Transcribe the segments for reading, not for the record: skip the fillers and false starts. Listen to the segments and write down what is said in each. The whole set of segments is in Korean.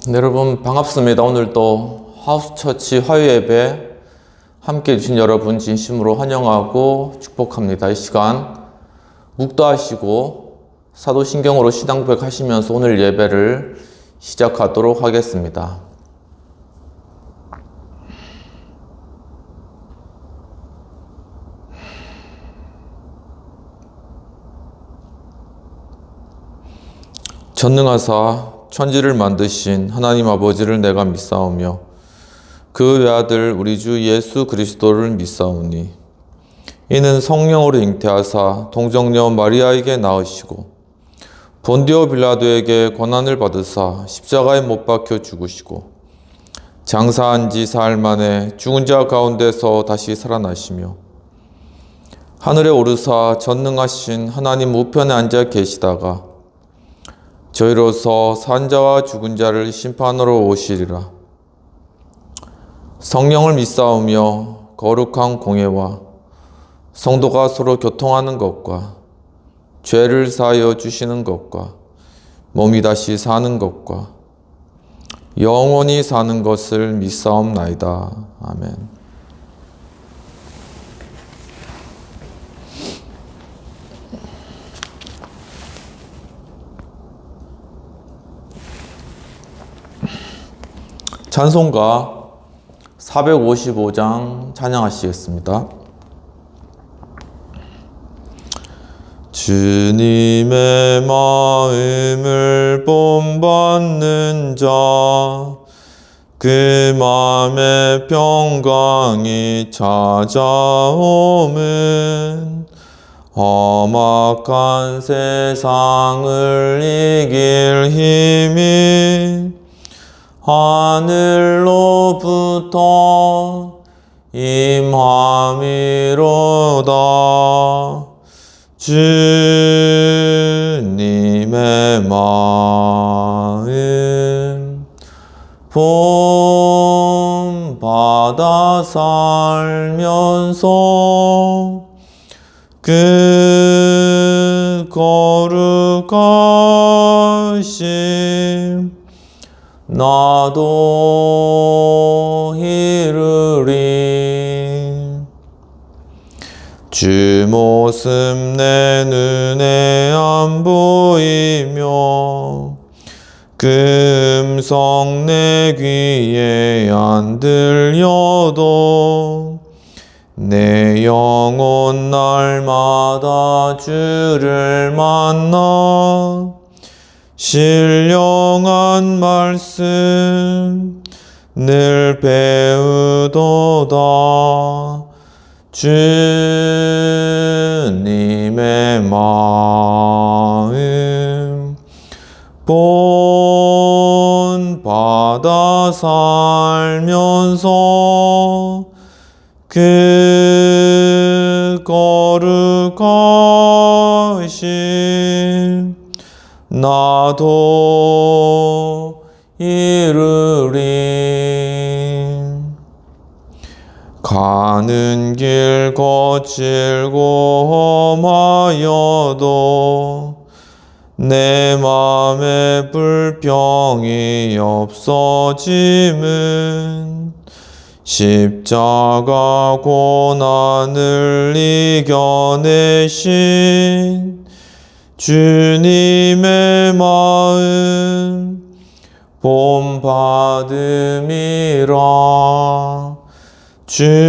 네, 여러분 반갑습니다. 오늘도 하우스처치 화요예배 함께 해주신 여러분 진심으로 환영하고 축복합니다. 이 시간 묵도하시고 사도신경으로 신앙 고백하시면서 오늘 예배를 시작하도록 하겠습니다. 전능하사 천지를 만드신 하나님 아버지를 내가 믿사오며 그 외아들 우리 주 예수 그리스도를 믿사오니 이는 성령으로 잉태하사 동정녀 마리아에게 낳으시고 본디오 빌라도에게 고난을 받으사 십자가에 못 박혀 죽으시고 장사한 지 사흘 만에 죽은 자 가운데서 다시 살아나시며 하늘에 오르사 전능하신 하나님 우편에 앉아 계시다가 저희로서 산자와 죽은 자를 심판하러 오시리라. 성령을 믿사오며 거룩한 공예와 성도가 서로 교통하는 것과 죄를 사하여 주시는 것과 몸이 다시 사는 것과 영원히 사는 것을 믿사옵나이다. 아멘. 찬송가 455장 찬양하시겠습니다. 주님의 마음을 본받는 자, 그 마음의 평강이 찾아오면 험악한 세상을 이길 힘이 하늘로부터 임함이로다. 주님의 마음 본받아 살면서 그 거룩하심 나도 이르리. 주 모습 내 눈에 안 보이며 그 음성 내 귀에 안 들려도 내 영혼 날마다 주를 만나 신령한 말씀 늘 배우도다. 주님의 마음 본받아 살면서 그 거룩하심 나도 이르리. 가는 길 거칠고 험하여도 내 맘에 불평이 없어짐은 십자가 고난을 이겨내신 주님의 마음 본받음이라. 주님의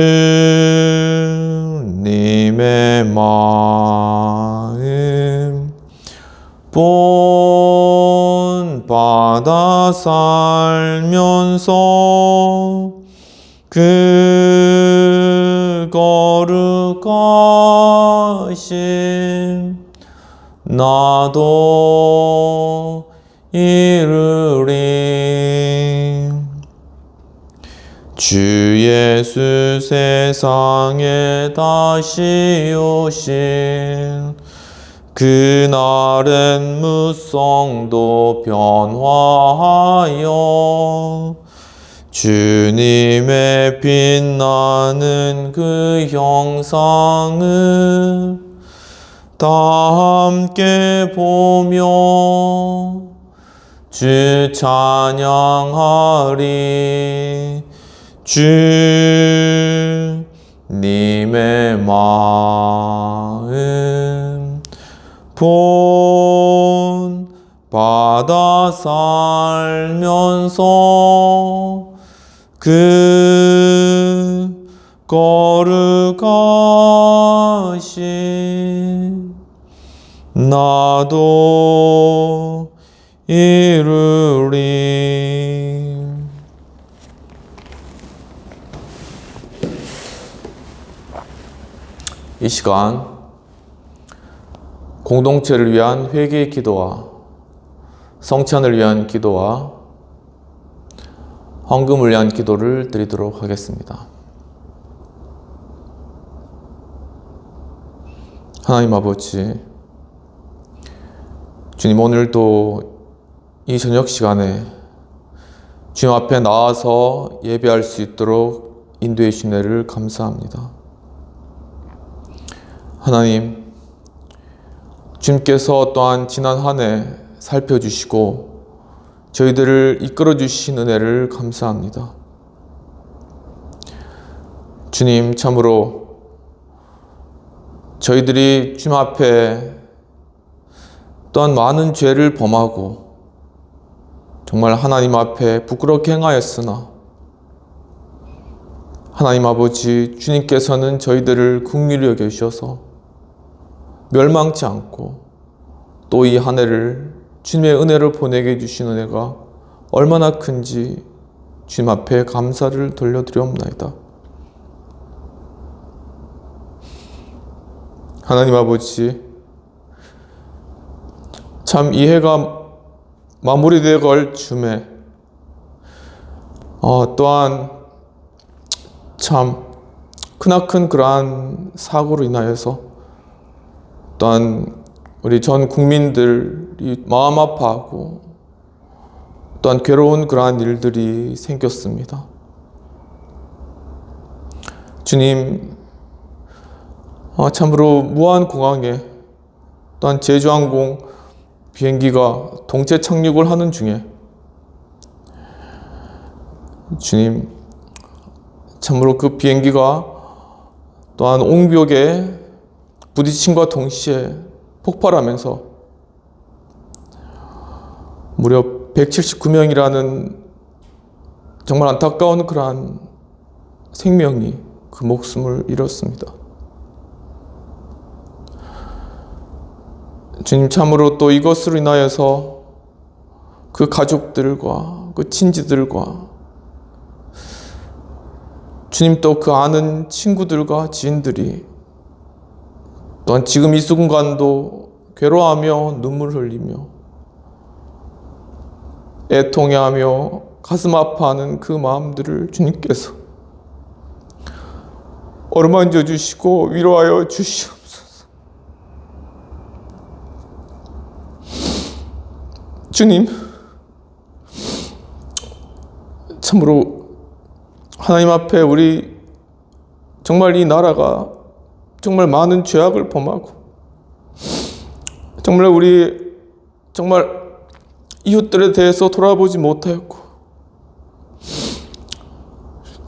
마음 본받아 살면서 그 거룩하심 나도 이르리. 주 예수 세상에 다시 오신 그날엔 무성도 변화하여 주님의 빛나는 그 형상을 다 함께 보며 주 찬양하리. 주님의 마음 본 받아 살면서 그 거룩하신 나도 이루리. 이 시간 공동체를 위한 회개의 기도와 성찬을 위한 기도와 헌금을 위한 기도를 드리도록 하겠습니다. 하나님 아버지, 주님, 오늘도 이 저녁 시간에 주님 앞에 나와서 예배할 수 있도록 인도해 주신 은혜를 감사합니다. 하나님, 주님께서 또한 지난 한 해 살펴주시고 저희들을 이끌어 주신 은혜를 감사합니다. 주님, 참으로 저희들이 주님 앞에 또한 많은 죄를 범하고 정말 하나님 앞에 부끄럽게 행하였으나 하나님 아버지, 주님께서는 저희들을 긍휼히 여겨주셔서 멸망치 않고 또 이 한 해를 주님의 은혜로 보내게 해주신 은혜가 얼마나 큰지 주님 앞에 감사를 돌려드리옵나이다. 하나님 아버지, 참 이 해가 마무리되어 갈 즈음에 또한 참 크나큰 그러한 사고로 인하여서 또한 우리 전 국민들이 마음 아파하고 또한 괴로운 그러한 일들이 생겼습니다. 주님, 참으로 무안공항에 또한 제주항공 비행기가 동체 착륙을 하는 중에 주님, 참으로 그 비행기가 또한 옹벽에 부딪힘과 동시에 폭발하면서 무려 179명이라는 정말 안타까운 그러한 생명이 그 목숨을 잃었습니다. 주님, 참으로 또 이것으로 인하여서 그 가족들과 그 친지들과 주님, 또 그 아는 친구들과 지인들이 또한 지금 이 순간도 괴로워하며 눈물을 흘리며 애통해하며 가슴 아파하는 그 마음들을 주님께서 어루만져 주시고 위로하여 주시옵소서. 주님, 참으로 하나님 앞에 우리 정말 이 나라가 정말 많은 죄악을 범하고 정말 우리 정말 이웃들에 대해서 돌아보지 못하였고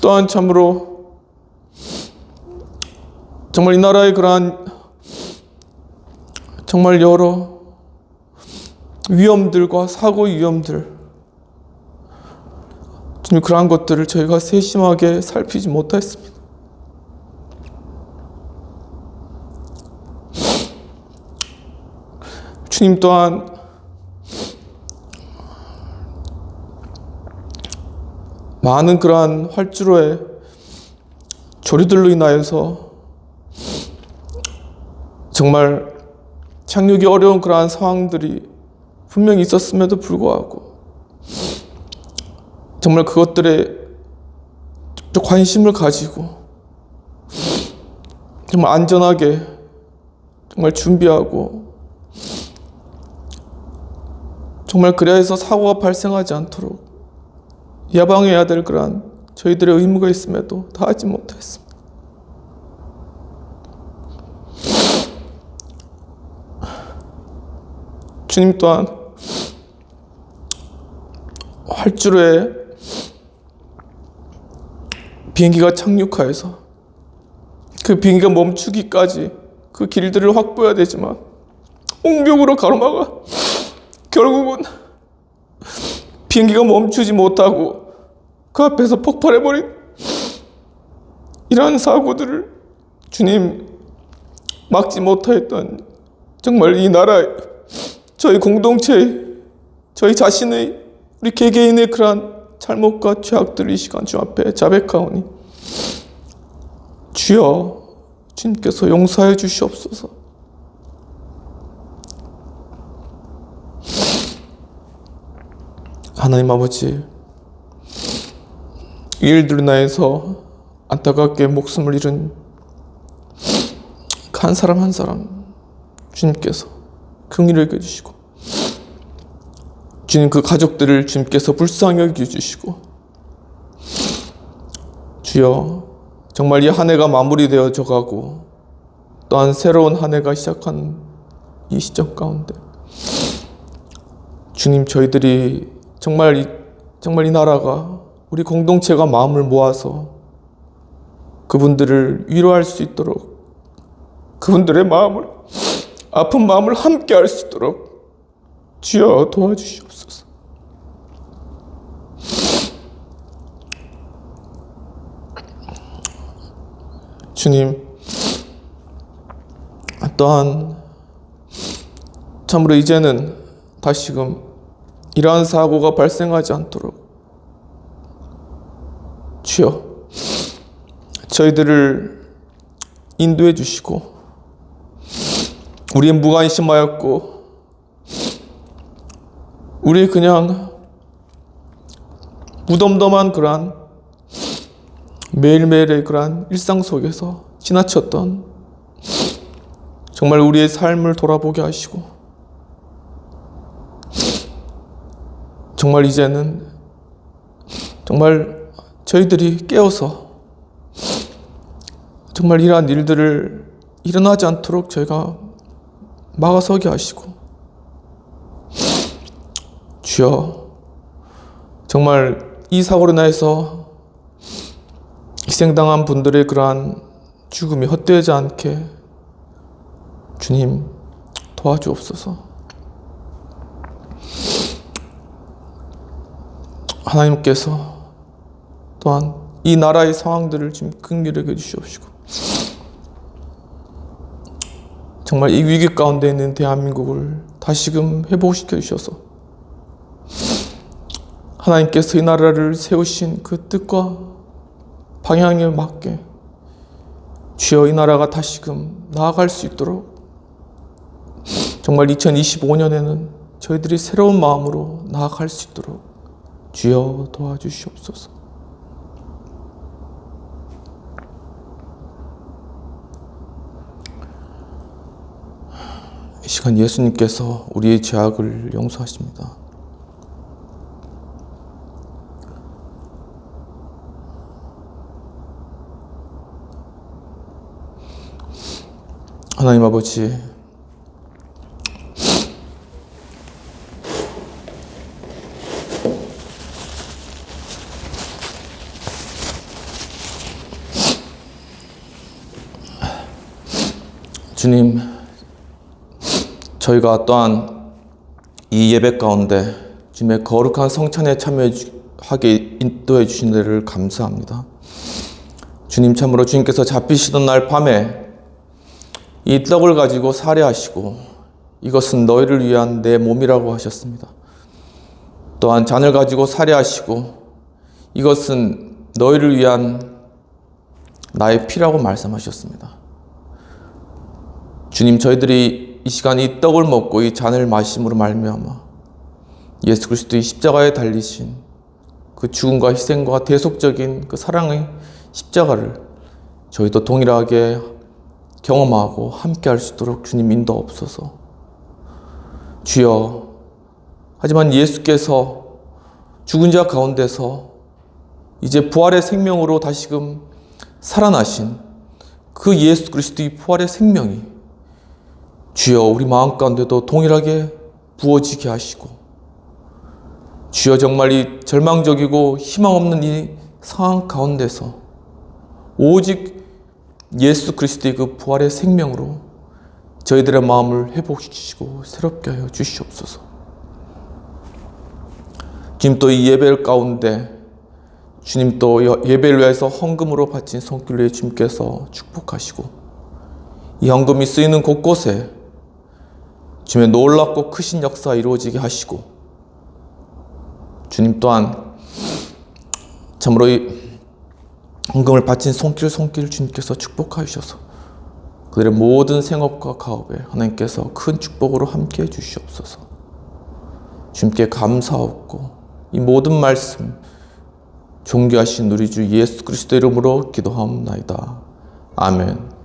또한 참으로 정말 이 나라의 그러한 정말 여러 위험들과 사고 위험들, 주님, 그러한 것들을 저희가 세심하게 살피지 못하였습니다. 주님, 또한 많은 그러한 활주로의 조류들로 인하여서 정말 착륙이 어려운 그러한 상황들이 분명히 있었음에도 불구하고 정말 그것들에 관심을 가지고 정말 안전하게 정말 준비하고 정말 그래야 해서 사고가 발생하지 않도록 예방해야 될 그러한 저희들의 의무가 있음에도 다 하지 못했습니다. 주님, 또한 활주로에 비행기가 착륙하여서 그 비행기가 멈추기까지 그 길들을 확보해야 되지만 옹벽으로 가로막아 결국은 비행기가 멈추지 못하고 그 앞에서 폭발해버린 이러한 사고들을 주님 막지 못하였던 정말 이 나라의 저희 공동체의 저희 자신의 우리 개개인의 그러한 잘못과 죄악들을 이 시간 주 앞에 자백하오니 주여 주님께서 용서해 주시옵소서. 하나님 아버지, 이 일들로 인하여서 안타깝게 목숨을 잃은 한 사람 한 사람 주님께서 긍휼히 여겨주시고 주님 그 가족들을 주님께서 불쌍히 여겨주시고 주여 정말 이 한 해가 마무리되어져 가고 또한 새로운 한 해가 시작한 이 시점 가운데 주님 저희들이 정말 이 나라가 우리 공동체가 마음을 모아서 그분들을 위로할 수 있도록 그분들의 마음을 아픈 마음을 함께 할 수 있도록 주여 도와주시옵소서. 주님 또한 참으로 이제는 다시금 이러한 사고가 발생하지 않도록 주여 저희들을 인도해 주시고 우리의 무관심하였고 우리의 그냥 무덤덤한 그러한 매일매일의 그러한 일상 속에서 지나쳤던 정말 우리의 삶을 돌아보게 하시고 정말 이제는 정말 저희들이 깨어서 정말 이러한 일들을 일어나지 않도록 저희가 막아서게 하시고 주여 정말 이 사고로 인해서 희생당한 분들의 그러한 죽음이 헛되지 않게 주님 도와주옵소서. 하나님께서 또한 이 나라의 상황들을 지금 긍휼히 여겨 주시옵시고 정말 이 위기 가운데 있는 대한민국을 다시금 회복시켜 주셔서 하나님께서 이 나라를 세우신 그 뜻과 방향에 맞게 주여 이 나라가 다시금 나아갈 수 있도록 정말 2025년에는 저희들이 새로운 마음으로 나아갈 수 있도록 주여 도와주시옵소서. 이 시간 예수님께서 우리의 죄악을 용서하십니다. 하나님 아버지, 주님, 저희가 또한 이 예배 가운데 주님의 거룩한 성찬에 참여하게 인도해 주신 데를 감사합니다. 주님 참으로 주님께서 잡히시던 날 밤에 이 떡을 가지고 살해하시고 이것은 너희를 위한 내 몸이라고 하셨습니다. 또한 잔을 가지고 살해하시고 이것은 너희를 위한 나의 피라고 말씀하셨습니다. 주님, 저희들이 이 시간 이 떡을 먹고 이 잔을 마심으로 말미암아 예수 그리스도의 십자가에 달리신 그 죽음과 희생과 대속적인 그 사랑의 십자가를 저희도 동일하게 경험하고 함께 할 수 있도록 주님 인도하옵소서. 주여, 하지만 예수께서 죽은 자 가운데서 이제 부활의 생명으로 다시금 살아나신 그 예수 그리스도의 부활의 생명이 주여 우리 마음 가운데도 동일하게 부어지게 하시고 주여, 정말 이 절망적이고 희망 없는 이 상황 가운데서 오직 예수 그리스도의 그 부활의 생명으로 저희들의 마음을 회복시키시고 새롭게 하여 주시옵소서. 주님, 또 이 예배 가운데 주님, 또 예배를 위해서 헌금으로 바친 손길 위에 주님께서 축복하시고 이 헌금이 쓰이는 곳곳에 주님의 놀랍고 크신 역사가 이루어지게 하시고, 주님 또한 참으로 이 헌금을 바친 손길 주님께서 축복하여 주셔서 그들의 모든 생업과 가업에 하나님께서 큰 축복으로 함께해 주시옵소서. 주님께 감사하고 이 모든 말씀 존귀하신 우리 주 예수 그리스도 이름으로 기도하옵나이다. 아멘.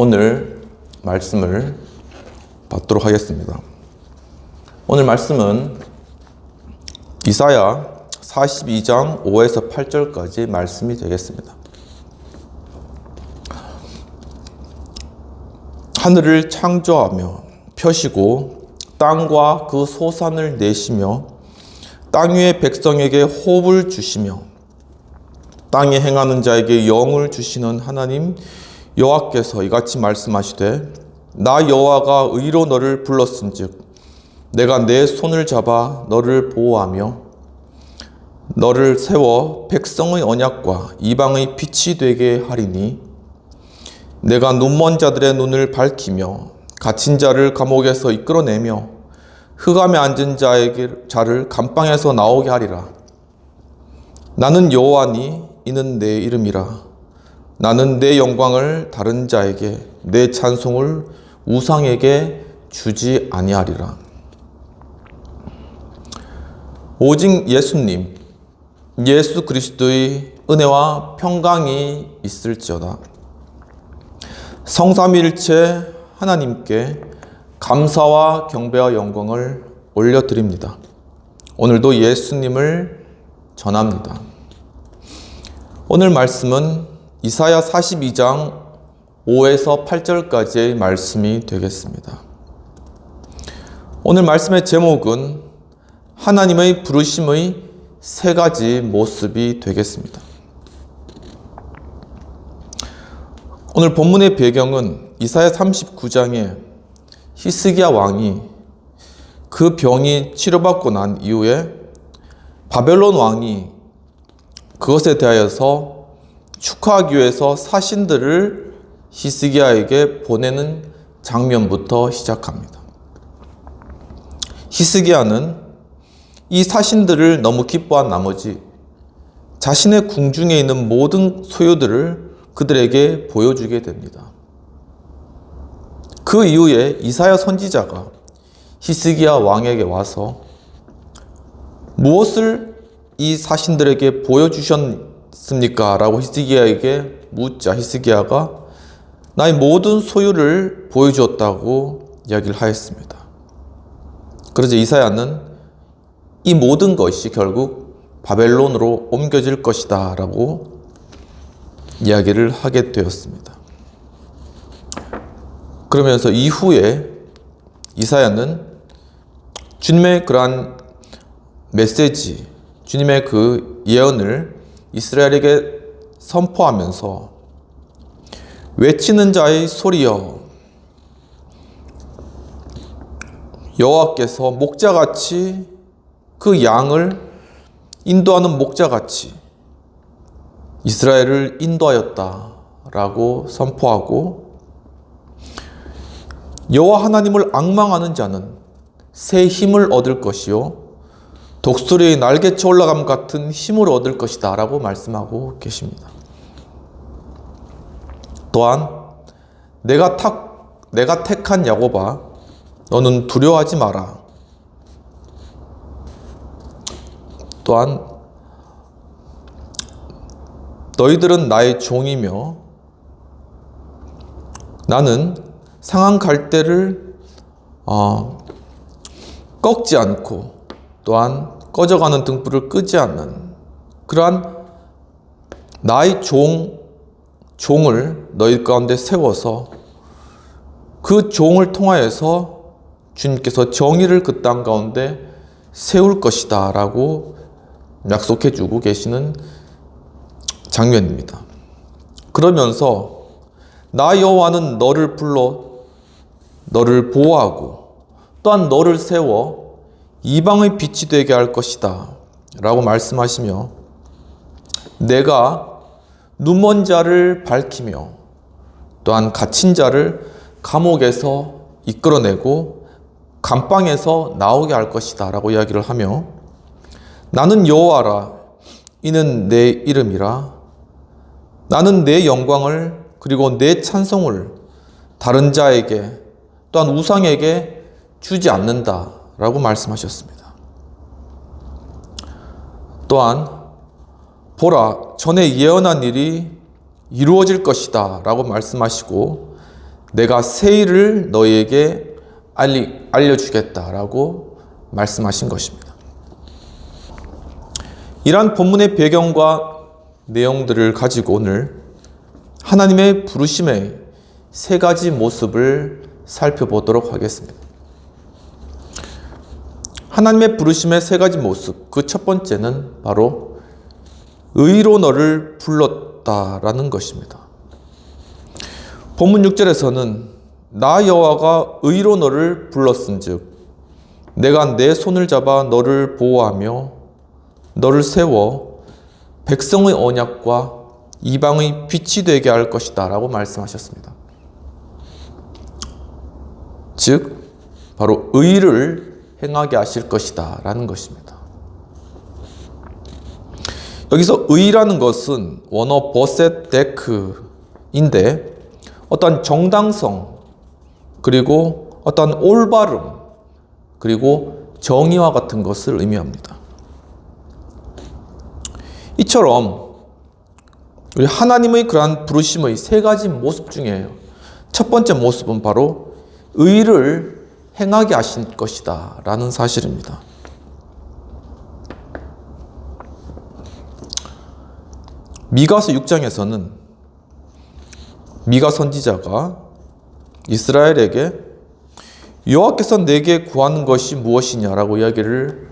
오늘 말씀을 받도록 하겠습니다. 오늘 말씀은 이사야 42장 5에서 8절까지 말씀이 되겠습니다. 하늘을 창조하며 펴시고 땅과 그 소산을 내시며 땅 위의 백성에게 호흡을 주시며 땅에 행하는 자에게 영을 주시는 하나님 여호와께서 이같이 말씀하시되, 나 여호와가 의로 너를 불렀은즉 내가 내 손을 잡아 너를 보호하며 너를 세워 백성의 언약과 이방의 빛이 되게 하리니, 내가 눈먼 자들의 눈을 밝히며 갇힌 자를 감옥에서 이끌어내며 흑암에 앉은 자를 감방에서 나오게 하리라. 나는 여호와니 이는 내 이름이라. 나는 내 영광을 다른 자에게, 내 찬송을 우상에게 주지 아니하리라. 오직 예수님, 예수 그리스도의 은혜와 평강이 있을지어다. 성삼위일체 하나님께 감사와 경배와 영광을 올려드립니다. 오늘도 예수님을 전합니다. 오늘 말씀은 이사야 42장 5에서 8절까지의 말씀이 되겠습니다. 오늘 말씀의 제목은 하나님의 부르심의 세 가지 모습이 되겠습니다. 오늘 본문의 배경은 이사야 39장에 히스기야 왕이 그 병이 치료받고 난 이후에 바벨론 왕이 그것에 대하여서 축하하기 위해서 사신들을 히스기야에게 보내는 장면부터 시작합니다. 히스기야는 이 사신들을 너무 기뻐한 나머지 자신의 궁중에 있는 모든 소유들을 그들에게 보여주게 됩니다. 그 이후에 이사야 선지자가 히스기야 왕에게 와서 무엇을 이 사신들에게 보여주셨습니까? 라고 히스기야에게 묻자 히스기야가 나의 모든 소유를 보여주었다고 이야기를 하였습니다. 그러자 이사야는 이 모든 것이 결국 바벨론으로 옮겨질 것이다 라고 이야기를 하게 되었습니다. 그러면서 이후에 이사야는 주님의 그러한 메시지, 주님의 그 예언을 이스라엘에게 선포하면서 외치는 자의 소리여, 여호와께서 목자같이 그 양을 인도하는 목자같이 이스라엘을 인도하였다라고 선포하고, 여호와 하나님을 앙망하는 자는 새 힘을 얻을 것이요 독수리의 날개쳐 올라감 같은 힘을 얻을 것이다 라고 말씀하고 계십니다. 또한 내가 택한 야곱아, 너는 두려워하지 마라. 또한 너희들은 나의 종이며 나는 상한 갈대를 꺾지 않고 또한 꺼져가는 등불을 끄지 않는 그러한 나의 종을 너희 가운데 세워서 그 종을 통하여서 주님께서 정의를 그 땅 가운데 세울 것이다 라고 약속해 주고 계시는 장면입니다. 그러면서 나 여호와는 너를 불러 너를 보호하고 또한 너를 세워 이방의 빛이 되게 할 것이다 라고 말씀하시며 내가 눈먼 자를 밝히며 또한 갇힌 자를 감옥에서 이끌어내고 감방에서 나오게 할 것이다 라고 이야기를 하며 나는 여호와라 이는 내 이름이라 나는 내 영광을 그리고 내 찬송을 다른 자에게 또한 우상에게 주지 않는다 라고 말씀하셨습니다. 또한 보라 전에 예언한 일이 이루어질 것이다 라고 말씀하시고 내가 새 일을 너희에게 알려주겠다 라고 말씀하신 것입니다. 이러한 본문의 배경과 내용들을 가지고 오늘 하나님의 부르심의 세 가지 모습을 살펴보도록 하겠습니다. 하나님의 부르심의 세 가지 모습, 그 첫 번째는 바로 의로 너를 불렀다라는 것입니다. 본문 6절에서는 나 여호와가 의로 너를 불렀은즉 내가 내 손을 잡아 너를 보호하며 너를 세워 백성의 언약과 이방의 빛이 되게 할 것이다 라고 말씀하셨습니다. 즉 바로 의를 행하게 하실 것이다 라는 것입니다. 여기서 의라는 것은 원어 버셋 데크인데 어떤 정당성 그리고 어떤 올바름 그리고 정의와 같은 것을 의미합니다. 이처럼 우리 하나님의 그러한 부르심의 세 가지 모습 중에 첫 번째 모습은 바로 의를 행하게 하신 것이다 라는 사실입니다. 미가서 6장에서는 미가 선지자가 이스라엘에게 여호와께서 내게 구하는 것이 무엇이냐라고 이야기를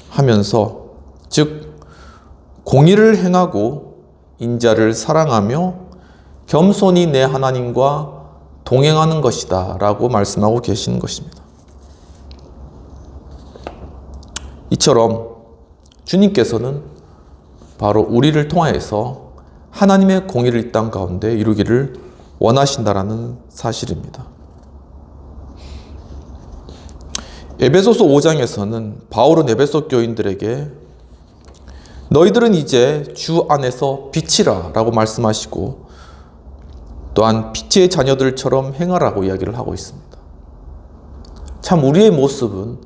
하면서 즉 공의를 행하고 인자를 사랑하며 겸손히 내 하나님과 동행하는 것이다 라고 말씀하고 계시는 것입니다. 이처럼 주님께서는 바로 우리를 통하여서 하나님의 공의를 이 땅 가운데 이루기를 원하신다라는 사실입니다. 에베소서 5장에서는 바울은 에베소 교인들에게 너희들은 이제 주 안에서 빛이라 라고 말씀하시고 또한 빛의 자녀들처럼 행하라고 이야기를 하고 있습니다. 참 우리의 모습은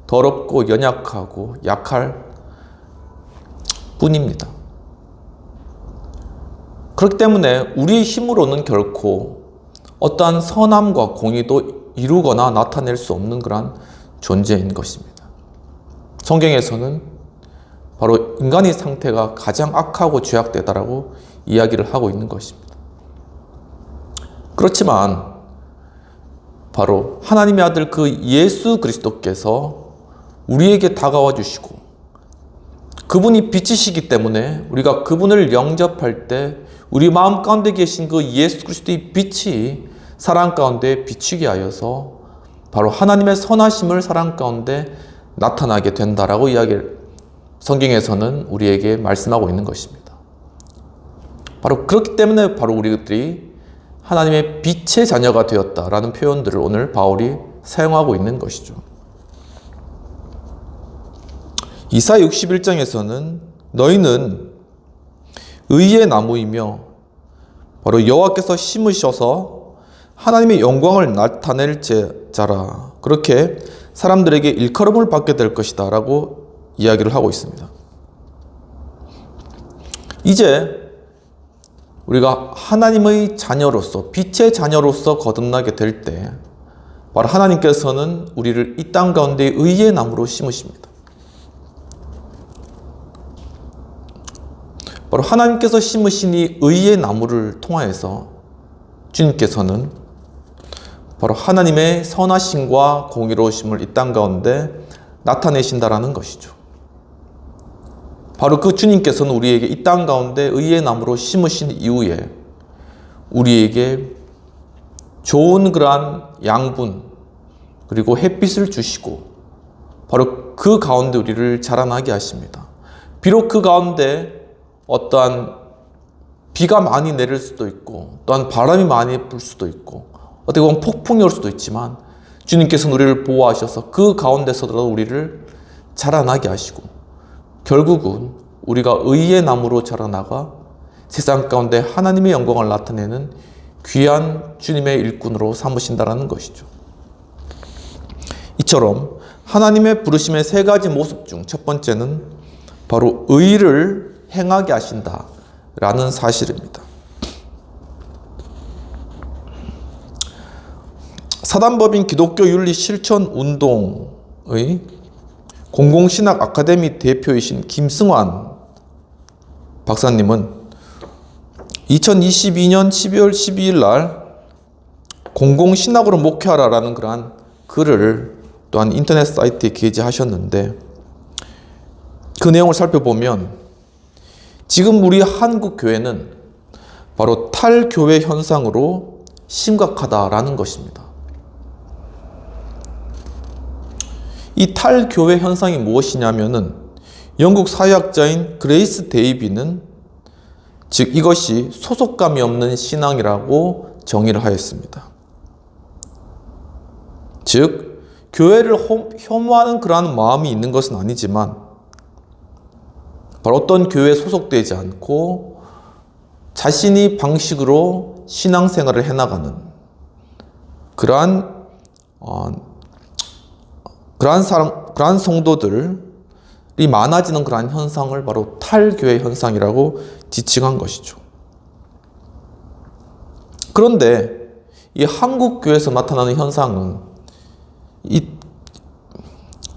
더럽고 연약하고 약할 뿐입니다. 그렇기 때문에 우리의 힘으로는 결코 어떠한 선함과 공의도 이루거나 나타낼 수 없는 그런 존재인 것입니다. 성경에서는 바로 인간의 상태가 가장 악하고 죄악되다라고 이야기를 하고 있는 것입니다. 그렇지만 바로 하나님의 아들 그 예수 그리스도께서 우리에게 다가와 주시고 그분이 빛이시기 때문에 우리가 그분을 영접할 때 우리 마음 가운데 계신 그 예수 그리스도의 빛이 사랑 가운데 비추게 하여서 바로 하나님의 선하심을 사랑 가운데 나타나게 된다라고 이야기를 성경에서는 우리에게 말씀하고 있는 것입니다. 바로 그렇기 때문에 바로 우리들이 하나님의 빛의 자녀가 되었다라는 표현들을 오늘 바울이 사용하고 있는 것이죠. 이사야 61장에서는 너희는 의의 나무이며 바로 여호와께서 심으셔서 하나님의 영광을 나타낼 자라 그렇게 사람들에게 일컬음을 받게 될 것이다 라고 이야기를 하고 있습니다. 이제 우리가 하나님의 자녀로서, 빛의 자녀로서 거듭나게 될 때 바로 하나님께서는 우리를 이 땅 가운데 의의 나무로 심으십니다. 바로 하나님께서 심으신 이 의의 나무를 통하여서 주님께서는 바로 하나님의 선하심과 공의로우심을 이 땅 가운데 나타내신다라는 것이죠. 바로 그 주님께서는 우리에게 이 땅 가운데 의의 나무로 심으신 이후에 우리에게 좋은 그러한 양분 그리고 햇빛을 주시고 바로 그 가운데 우리를 자라나게 하십니다. 비록 그 가운데 어떠한 비가 많이 내릴 수도 있고 또한 바람이 많이 불 수도 있고 어떻게 보면 폭풍이 올 수도 있지만 주님께서는 우리를 보호하셔서 그 가운데서도 우리를 자라나게 하시고 결국은 우리가 의의 나무로 자라나가 세상 가운데 하나님의 영광을 나타내는 귀한 주님의 일꾼으로 삼으신다라는 것이죠. 이처럼 하나님의 부르심의 세 가지 모습 중 첫 번째는 바로 의를 행하게 하신다라는 사실입니다. 사단법인 기독교 윤리 실천 운동의 공공신학 아카데미 대표이신 김승환 박사님은 2022년 12월 12일 날 공공신학으로 목회하라라는 그러한 글을 또한 인터넷 사이트에 게재하셨는데 그 내용을 살펴보면 지금 우리 한국 교회는 바로 탈교회 현상으로 심각하다라는 것입니다. 이 탈교회 현상이 무엇이냐면은 영국 사회학자인 그레이스 데이비는 즉 이것이 소속감이 없는 신앙이라고 정의를 하였습니다. 즉 교회를 혐오하는 그러한 마음이 있는 것은 아니지만 바로 어떤 교회에 소속되지 않고 자신이 방식으로 신앙생활을 해나가는 그러한 성도들이 많아지는 그러한 현상을 바로 탈교회 현상이라고 지칭한 것이죠. 그런데 이 한국 교회에서 나타나는 현상은 이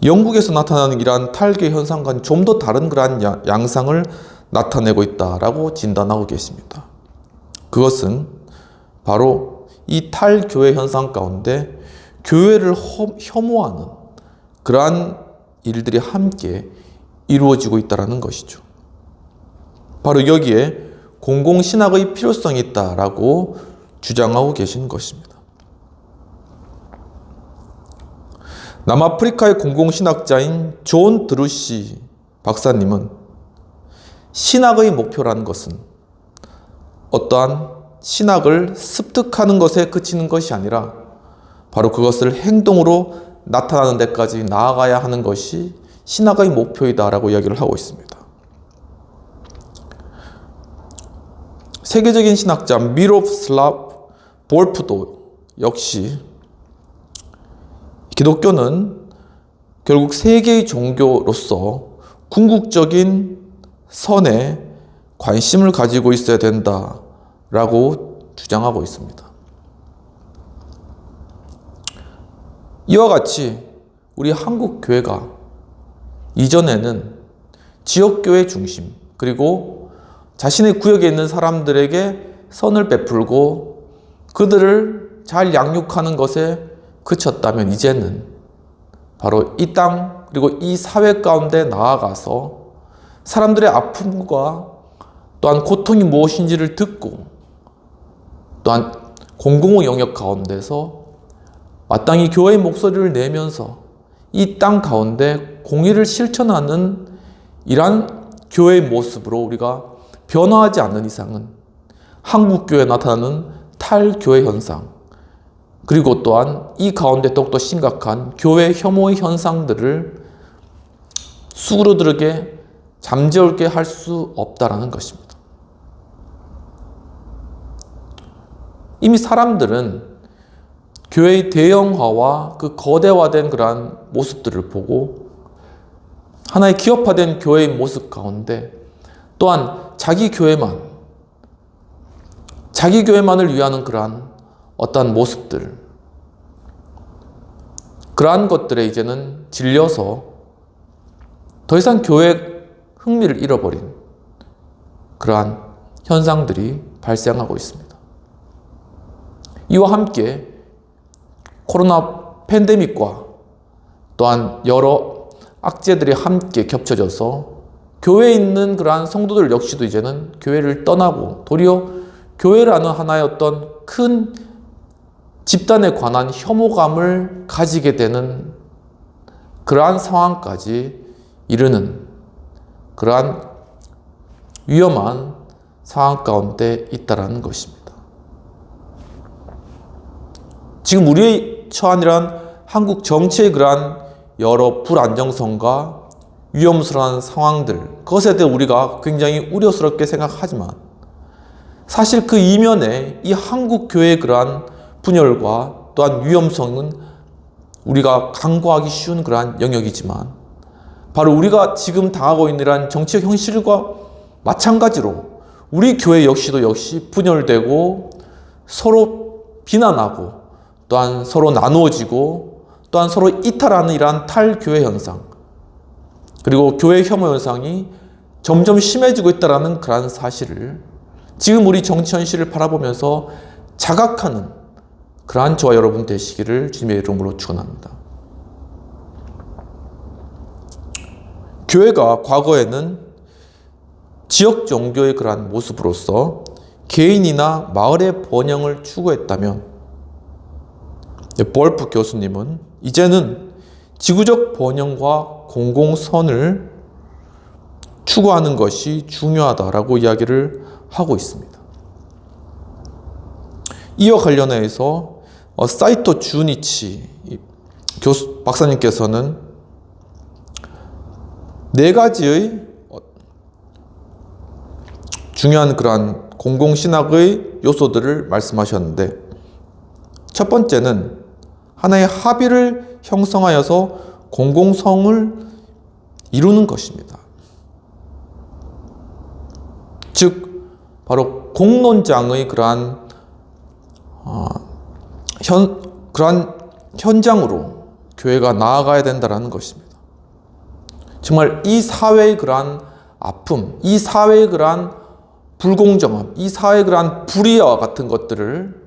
영국에서 나타나는 이러한 탈교회 현상과는 좀 더 다른 그러한 양상을 나타내고 있다라고 진단하고 계십니다. 그것은 바로 이 탈교회 현상 가운데 교회를 혐오하는 그러한 일들이 함께 이루어지고 있다는 것이죠. 바로 여기에 공공신학의 필요성이 있다라고 주장하고 계신 것입니다. 남아프리카의 공공신학자인 존 드루시 박사님은 신학의 목표라는 것은 어떠한 신학을 습득하는 것에 그치는 것이 아니라 바로 그것을 행동으로 나타나는 데까지 나아가야 하는 것이 신학의 목표이다라고 이야기를 하고 있습니다. 세계적인 신학자 미로슬라브 볼프도 역시 기독교는 결국 세계의 종교로서 궁극적인 선에 관심을 가지고 있어야 된다라고 주장하고 있습니다. 이와 같이 우리 한국 교회가 이전에는 지역교회 중심 그리고 자신의 구역에 있는 사람들에게 선을 베풀고 그들을 잘 양육하는 것에 그쳤다면 이제는 바로 이 땅 그리고 이 사회 가운데 나아가서 사람들의 아픔과 또한 고통이 무엇인지를 듣고 또한 공공의 영역 가운데서 마땅히 교회의 목소리를 내면서 이 땅 가운데 공의를 실천하는 이러한 교회의 모습으로 우리가 변화하지 않는 이상은 한국교회에 나타나는 탈교회 현상 그리고 또한 이 가운데 더욱더 심각한 교회 혐오의 현상들을 수그러들게 잠재울게 할 수 없다라는 것입니다. 이미 사람들은 교회의 대형화와 그 거대화된 그러한 모습들을 보고 하나의 기업화된 교회의 모습 가운데 또한 자기 교회만을 위하는 그러한 어떠한 모습들, 그러한 것들에 이제는 질려서 더 이상 교회에 흥미를 잃어버린 그러한 현상들이 발생하고 있습니다. 이와 함께 코로나 팬데믹과 또한 여러 악재들이 함께 겹쳐져서 교회에 있는 그러한 성도들 역시도 이제는 교회를 떠나고 도리어 교회라는 하나의 어떤 큰 집단에 관한 혐오감을 가지게 되는 그러한 상황까지 이르는 그러한 위험한 상황 가운데 있다라는 것입니다. 지금 우리의 처한이란 한국 정치의 그러한 여러 불안정성과 위험스러운 상황들, 그것에 대해 우리가 굉장히 우려스럽게 생각하지만 사실 그 이면에 이 한국 교회의 그러한 분열과 또한 위험성은 우리가 간과하기 쉬운 그러한 영역이지만 바로 우리가 지금 당하고 있는 이러한 정치적 현실과 마찬가지로 우리 교회 역시 분열되고 서로 비난하고 또한 서로 나누어지고 또한 서로 이탈하는 이러한 탈교회 현상, 그리고 교회 혐오 현상이 점점 심해지고 있다는 그러한 사실을 지금 우리 정치 현실을 바라보면서 자각하는 그러한 저와 여러분 되시기를 주님의 이름으로 축원합니다. 교회가 과거에는 지역 종교의 그러한 모습으로서 개인이나 마을의 번영을 추구했다면 볼프 교수님은 이제는 지구적 번영과 공공선을 추구하는 것이 중요하다라고 이야기를 하고 있습니다. 이와 관련해서 사이토 주니치 박사님께서는 네 가지의 중요한 그러한 공공신학의 요소들을 말씀하셨는데, 첫 번째는 하나의 합의를 형성하여서 공공성을 이루는 것입니다. 즉 바로 공론장의 그러한 현장으로 교회가 나아가야 된다는 것입니다. 정말 이 사회의 그러한 아픔, 이 사회의 그러한 불공정함, 이 사회의 그러한 불의와 같은 것들을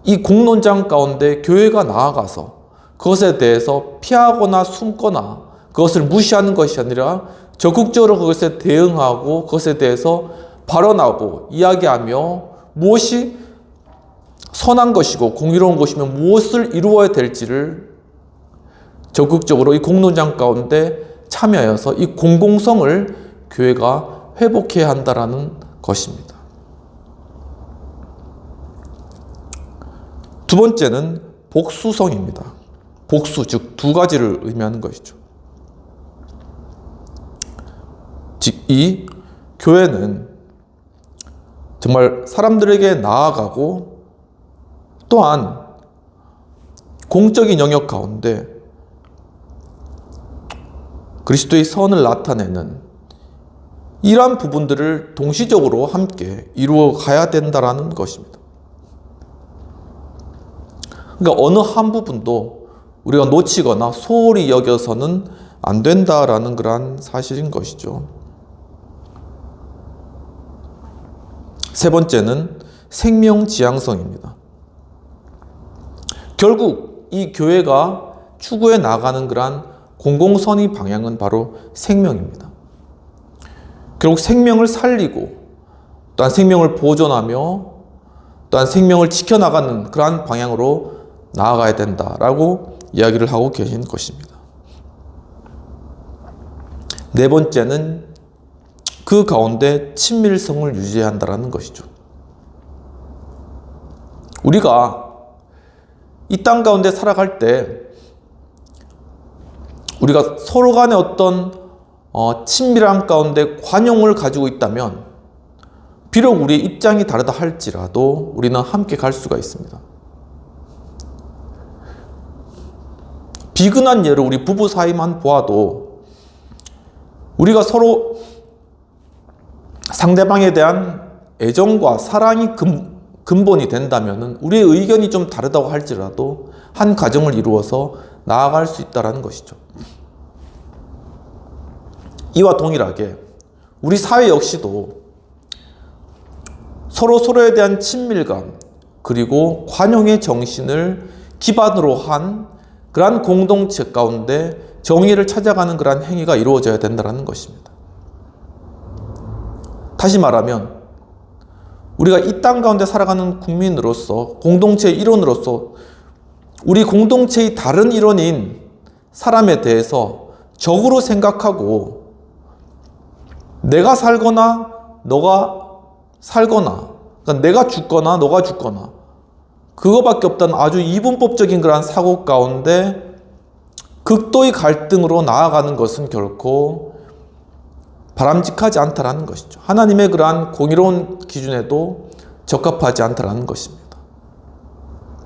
이 공론장 가운데 교회가 나아가서 그것에 대해서 피하거나 숨거나 그것을 무시하는 것이 아니라 적극적으로 그것에 대응하고 그것에 대해서 발언하고 이야기하며 무엇이 선한 것이고 공의로운 것이면 무엇을 이루어야 될지를 적극적으로 이 공론장 가운데 참여하여서 이 공공성을 교회가 회복해야 한다는 것입니다. 두 번째는 복수성입니다. 복수, 즉 두 가지를 의미하는 것이죠. 즉 이 교회는 정말 사람들에게 나아가고 또한 공적인 영역 가운데 그리스도의 선을 나타내는 이러한 부분들을 동시적으로 함께 이루어 가야 된다는 것입니다. 그러니까 어느 한 부분도 우리가 놓치거나 소홀히 여겨서는 안 된다라는 그러한 사실인 것이죠. 세 번째는 생명지향성입니다. 결국 이 교회가 추구해 나가는 그러한 공공선의 방향은 바로 생명입니다. 결국 생명을 살리고 또한 생명을 보존하며 또한 생명을 지켜나가는 그러한 방향으로 나아가야 된다라고 이야기를 하고 계신 것입니다. 네 번째는 그 가운데 친밀성을 유지해야 한다는 것이죠. 우리가 이 땅 가운데 살아갈 때 우리가 서로 간의 어떤 친밀한 가운데 관용을 가지고 있다면 비록 우리의 입장이 다르다 할지라도 우리는 함께 갈 수가 있습니다. 비근한 예로 우리 부부 사이만 보아도 우리가 서로 상대방에 대한 애정과 사랑이 근본이 된다면 우리의 의견이 좀 다르다고 할지라도 한 가정을 이루어서 나아갈 수 있다는 것이죠. 이와 동일하게 우리 사회 역시도 서로에 대한 친밀감 그리고 관용의 정신을 기반으로 한 그러한 공동체 가운데 정의를 찾아가는 그러한 행위가 이루어져야 된다는 것입니다. 다시 말하면 우리가 이 땅 가운데 살아가는 국민으로서 공동체의 일원으로서 우리 공동체의 다른 일원인 사람에 대해서 적으로 생각하고 내가 살거나 너가 살거나 그러니까 내가 죽거나 너가 죽거나 그거밖에 없다는 아주 이분법적인 그러한 사고 가운데 극도의 갈등으로 나아가는 것은 결코 바람직하지 않다라는 것이죠. 하나님의 그러한 공의로운 기준에도 적합하지 않다라는 것입니다.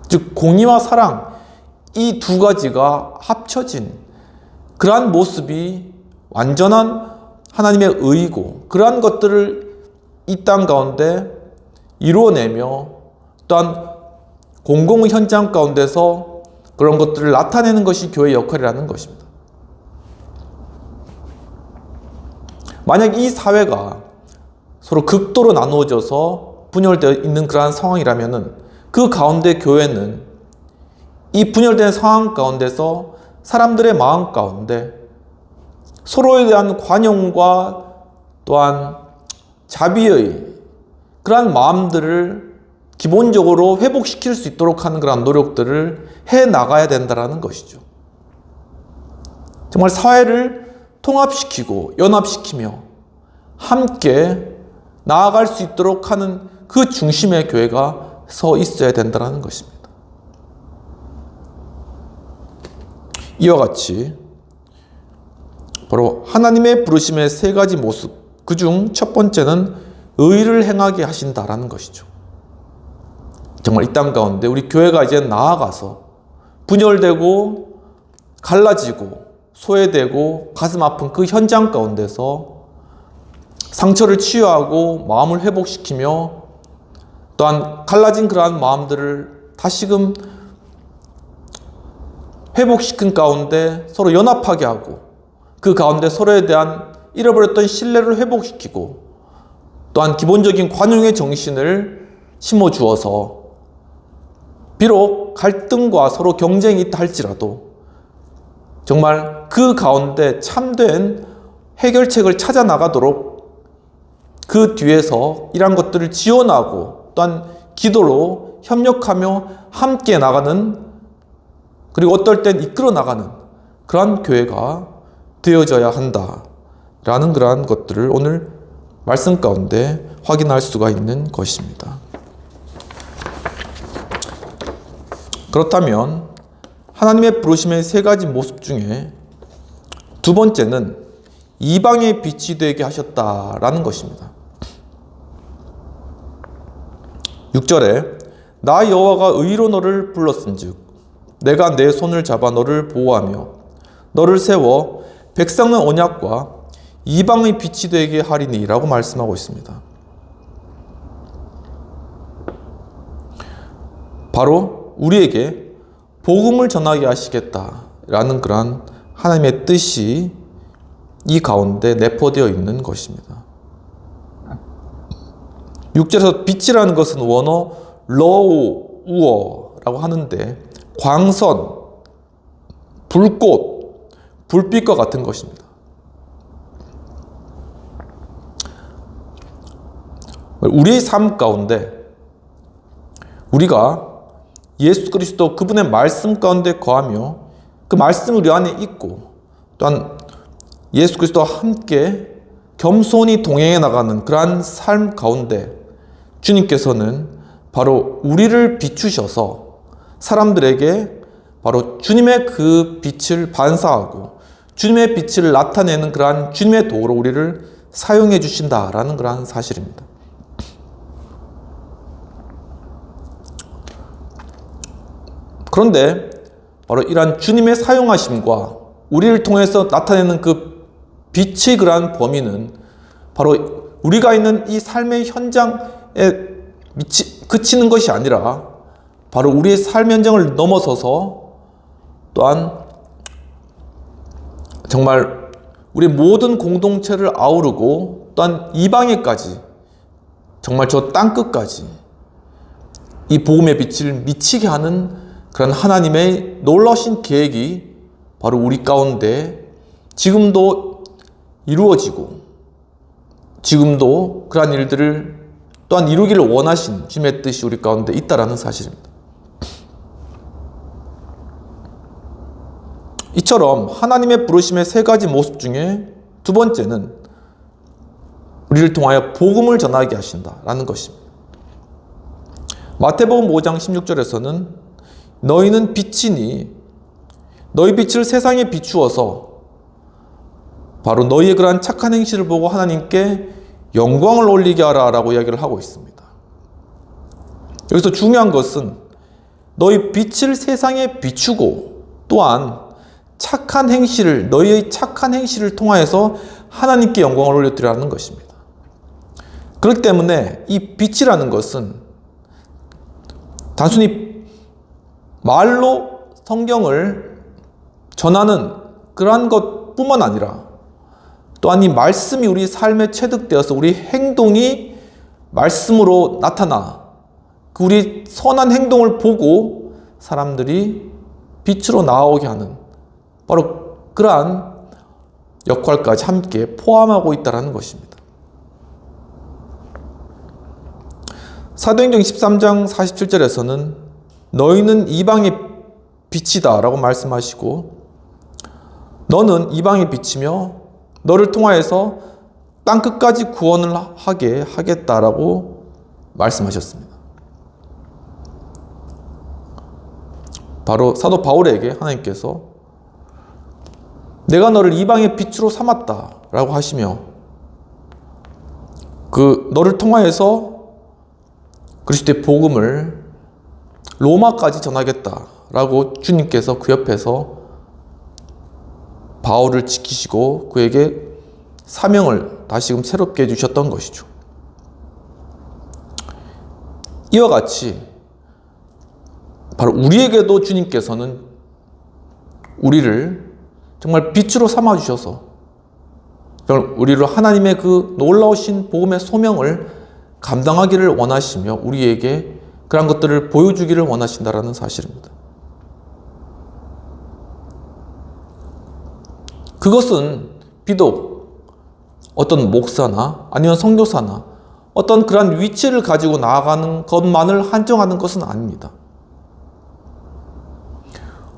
즉 공의와 사랑 이 두 가지가 합쳐진 그러한 모습이 완전한 하나님의 의이고 그러한 것들을 이 땅 가운데 이루어내며 또한 공공의 현장 가운데서 그런 것들을 나타내는 것이 교회의 역할이라는 것입니다. 만약 이 사회가 서로 극도로 나누어져서 분열되어 있는 그러한 상황이라면 그 가운데 교회는 이 분열된 상황 가운데서 사람들의 마음 가운데 서로에 대한 관용과 또한 자비의 그러한 마음들을 기본적으로 회복시킬 수 있도록 하는 그런 노력들을 해 나가야 된다는 것이죠. 정말 사회를 통합시키고 연합시키며 함께 나아갈 수 있도록 하는 그 중심에 교회가 서 있어야 된다는 것입니다. 이와 같이 바로 하나님의 부르심의 세 가지 모습, 그중 첫 번째는 의를 행하게 하신다라는 것이죠. 정말 이 땅 가운데 우리 교회가 이제 나아가서 분열되고 갈라지고 소외되고 가슴 아픈 그 현장 가운데서 상처를 치유하고 마음을 회복시키며 또한 갈라진 그러한 마음들을 다시금 회복시킨 가운데 서로 연합하게 하고 그 가운데 서로에 대한 잃어버렸던 신뢰를 회복시키고 또한 기본적인 관용의 정신을 심어주어서 비록 갈등과 서로 경쟁이 있다 할지라도 정말 그 가운데 참된 해결책을 찾아 나가도록 그 뒤에서 이러한 것들을 지원하고 또한 기도로 협력하며 함께 나가는 그리고 어떨 땐 이끌어 나가는 그러한 교회가 되어져야 한다라는 그러한 것들을 오늘 말씀 가운데 확인할 수가 있는 것입니다. 그렇다면 하나님의 부르심의 세 가지 모습 중에 두 번째는 이방의 빛이 되게 하셨다라는 것입니다. 6절에 나 여호와가 의로 너를 불렀은즉 내가 내 손을 잡아 너를 보호하며 너를 세워 백성의 언약과 이방의 빛이 되게 하리니 라고 말씀하고 있습니다. 바로 우리에게 복음을 전하게 하시겠다라는 그러한 하나님의 뜻이 이 가운데 내포되어 있는 것입니다. 6절에서 빛이라는 것은 원어 러우어라고 하는데 광선, 불꽃, 불빛과 같은 것입니다. 우리의 삶 가운데 우리가 예수 그리스도 그분의 말씀 가운데 거하며 그 말씀이 우리 안에 있고 또한 예수 그리스도와 함께 겸손히 동행해 나가는 그러한 삶 가운데 주님께서는 바로 우리를 비추셔서 사람들에게 바로 주님의 그 빛을 반사하고 주님의 빛을 나타내는 그러한 주님의 도구로 우리를 사용해 주신다라는 그러한 사실입니다. 그런데 바로 이러한 주님의 사용하심과 우리를 통해서 나타내는 그 빛의 그러한 범위는 바로 우리가 있는 이 삶의 현장에 그치는 것이 아니라 바로 우리의 삶 현장을 넘어서서 또한 정말 우리 모든 공동체를 아우르고 또한 이방에까지 정말 저 땅끝까지 이 복음의 빛을 미치게 하는 그런 하나님의 놀라우신 계획이 바로 우리 가운데 지금도 이루어지고 지금도 그러한 일들을 또한 이루기를 원하신 주님의 뜻이 우리 가운데 있다라는 사실입니다. 이처럼 하나님의 부르심의 세 가지 모습 중에 두 번째는 우리를 통하여 복음을 전하게 하신다라는 것입니다. 마태복음 5장 16절에서는 너희는 빛이니 너희 빛을 세상에 비추어서 바로 너희의 그러한 착한 행실을 보고 하나님께 영광을 올리게 하라 라고 이야기를 하고 있습니다. 여기서 중요한 것은 너희 빛을 세상에 비추고 또한 착한 행실을 너희의 착한 행실을 통하여서 하나님께 영광을 올려드리라는 것입니다. 그렇기 때문에 이 빛이라는 것은 단순히 말로 성경을 전하는 그러한 것뿐만 아니라 또한 이 말씀이 우리 삶에 체득되어서 우리 행동이 말씀으로 나타나 그 우리 선한 행동을 보고 사람들이 빛으로 나오게 하는 바로 그러한 역할까지 함께 포함하고 있다는 것입니다. 사도행전 13장 47절에서는 너희는 이방의 빛이다 라고 말씀하시고 너는 이방의 빛이며 너를 통하여서 땅끝까지 구원을 하게 하겠다라고 말씀하셨습니다. 바로 사도 바울에게 하나님께서 내가 너를 이방의 빛으로 삼았다라고 하시며 그 너를 통하여서 그리스도의 복음을 로마까지 전하겠다라고 주님께서 그 옆에서 바울을 지키시고 그에게 사명을 다시금 새롭게 해주셨던 것이죠. 이와 같이 바로 우리에게도 주님께서는 우리를 정말 빛으로 삼아주셔서 우리를 하나님의 그 놀라우신 복음의 소명을 감당하기를 원하시며 우리에게 그런 것들을 보여주기를 원하신다라는 사실입니다. 그것은 비록 어떤 목사나 아니면 선교사나 어떤 그러한 위치를 가지고 나아가는 것만을 한정하는 것은 아닙니다.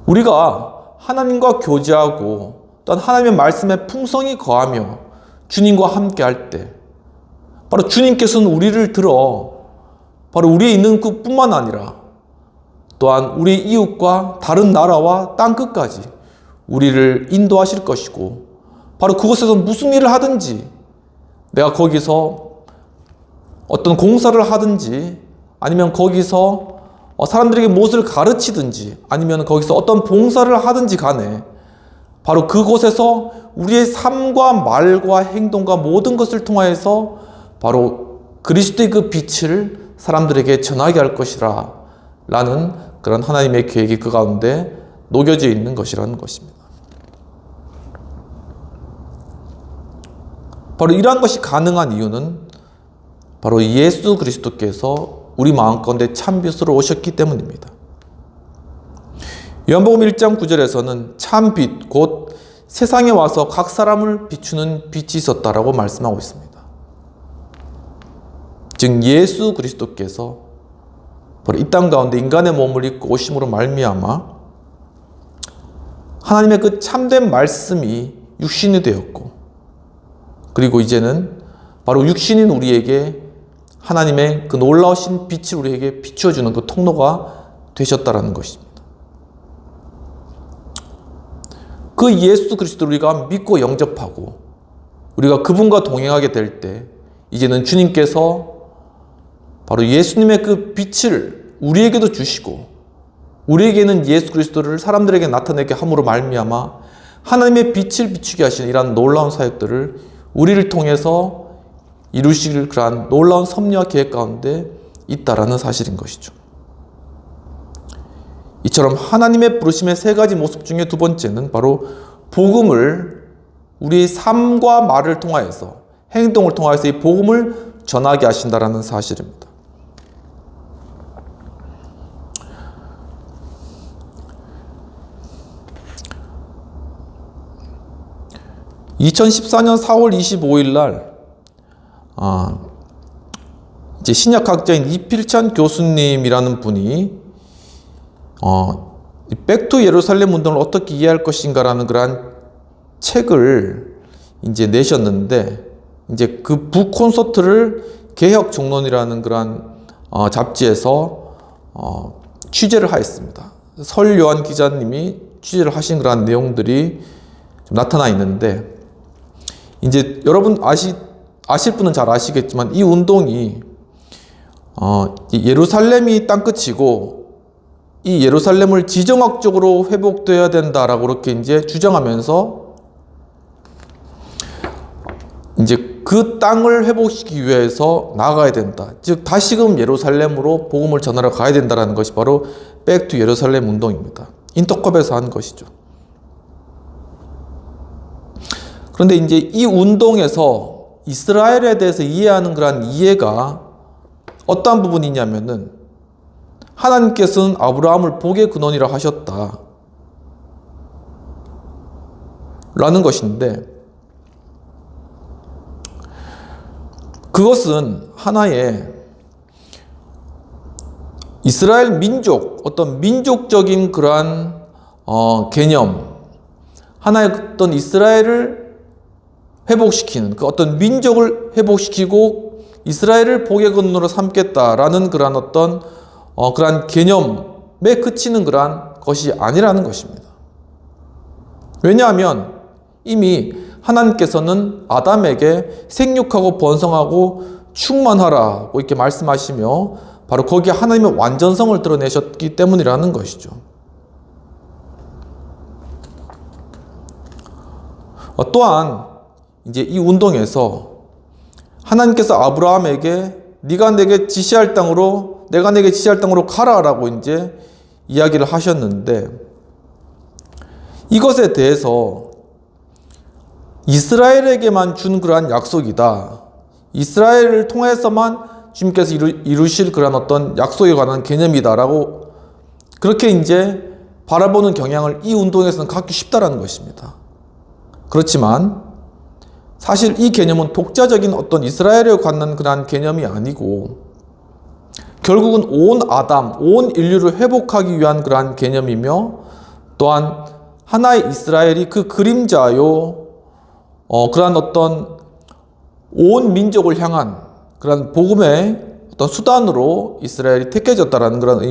우리가 하나님과 교제하고 또한 하나님의 말씀에 풍성히 거하며 주님과 함께 할 때 바로 주님께서는 우리를 들어 바로 우리에 있는 그뿐만 아니라 또한 우리 이웃과 다른 나라와 땅끝까지 우리를 인도하실 것이고 바로 그곳에서 무슨 일을 하든지 내가 거기서 어떤 공사를 하든지 아니면 거기서 사람들에게 무엇을 가르치든지 아니면 거기서 어떤 봉사를 하든지 간에 바로 그곳에서 우리의 삶과 말과 행동과 모든 것을 통하여서 바로 그리스도의 그 빛을 사람들에게 전하게 할 것이라 라는 그런 하나님의 계획이 그 가운데 녹여져 있는 것이라는 것입니다. 바로 이러한 것이 가능한 이유는 바로 예수 그리스도께서 우리 마음 가운데 참빛으로 오셨기 때문입니다. 요한복음 1장 9절에서는 참빛 곧 세상에 와서 각 사람을 비추는 빛이 있었다라고 말씀하고 있습니다. 즉 예수 그리스도께서 바로 이 땅 가운데 인간의 몸을 입고 오심으로 말미암아 하나님의 그 참된 말씀이 육신이 되었고 그리고 이제는 바로 육신인 우리에게 하나님의 그 놀라우신 빛을 우리에게 비춰주는 그 통로가 되셨다라는 것입니다. 그 예수 그리스도를 우리가 믿고 영접하고 우리가 그분과 동행하게 될 때 이제는 주님께서 바로 예수님의 그 빛을 우리에게도 주시고 우리에게는 예수 그리스도를 사람들에게 나타내게 함으로 말미암아 하나님의 빛을 비추게 하시는 이러한 놀라운 사역들을 우리를 통해서 이루실 그러한 놀라운 섭리와 계획 가운데 있다라는 사실인 것이죠. 이처럼 하나님의 부르심의 세 가지 모습 중에 두 번째는 바로 복음을 우리의 삶과 말을 통하여서, 행동을 통하여서 이 복음을 전하게 하신다라는 사실입니다. (2014년 4월 25일) 날 이제 신약학자인 이필찬 교수님이라는 분이 백투 예루살렘 운동을 어떻게 이해할 것인가라는 그러한 책을 이제 내셨는데, 이제 그 북콘서트를 개혁 종론이라는 그러한 잡지에서 취재를 하였습니다. 설요한 기자님이 취재를 하신 그러한 내용들이 좀 나타나 있는데, 이제 여러분 아실 분은 잘 아시겠지만 이 운동이 예루살렘이 땅끝이고 이 예루살렘을 지정학적으로 회복되어야 된다라고 그렇게 이제 주장하면서 이제 그 땅을 회복시키기 위해서 나아가야 된다. 즉 다시금 예루살렘으로 복음을 전하러 가야 된다라는 것이 바로 백투 예루살렘 운동입니다. 인터컵에서 한 것이죠. 그런데 이제 이 운동에서 이스라엘에 대해서 이해하는 그러한 이해가 어떠한 부분이냐면은, 하나님께서는 아브라함을 복의 근원이라 하셨다 라는 것인데, 그것은 하나의 이스라엘 민족, 어떤 민족적인 그러한 개념, 하나의 어떤 이스라엘을 회복시키는, 그 어떤 민족을 회복시키고 이스라엘을 복의 근원으로 삼겠다라는 그러한 어떤 그러한 개념에 그치는 그러한 것이 아니라는 것입니다. 왜냐하면 이미 하나님께서는 아담에게 생육하고 번성하고 충만하라고 이렇게 말씀하시며 바로 거기에 하나님의 완전성을 드러내셨기 때문이라는 것이죠. 또한 이제 이 운동에서 하나님께서 아브라함에게 네가 내게 지시할 땅으로, 내가 내게 지시할 땅으로 가라라고 이제 이야기를 하셨는데, 이것에 대해서 이스라엘에게만 준 그러한 약속이다, 이스라엘을 통해서만 주님께서 이루실 그러한 어떤 약속에 관한 개념이다라고 그렇게 이제 바라보는 경향을 이 운동에서는 갖기 쉽다라는 것입니다. 그렇지만 사실 이 개념은 독자적인 어떤 이스라엘에 관한 그러한 개념이 아니고 결국은 온 아담, 온 인류를 회복하기 위한 그러한 개념이며, 또한 하나의 이스라엘이 그 그림자요, 그러한 어떤 온 민족을 향한 그러한 복음의 어떤 수단으로 이스라엘이 택해졌다라는 그런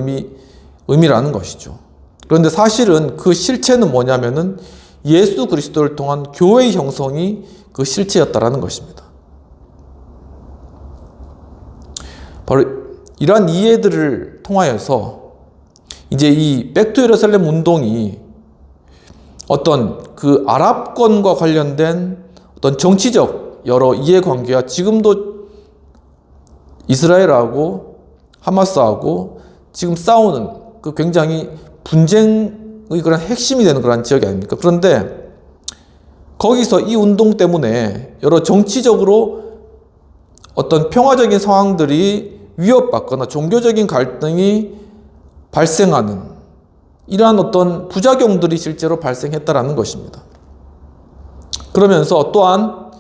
의미라는 것이죠. 그런데 사실은 그 실체는 뭐냐면은 예수 그리스도를 통한 교회의 형성이 그 실체였다라는 것입니다. 바로 이러한 이해들을 통하여서 이제 이 백투 예루살렘 운동이 어떤 그 아랍권과 관련된 어떤 정치적 여러 이해관계와 지금도 이스라엘하고 하마스하고 지금 싸우는 그 굉장히 분쟁의 그런 핵심이 되는 그런 지역이 아닙니까? 그런데 거기서 이 운동 때문에 여러 정치적으로 어떤 평화적인 상황들이 위협받거나 종교적인 갈등이 발생하는 이러한 어떤 부작용들이 실제로 발생했다라는 것입니다. 그러면서 또한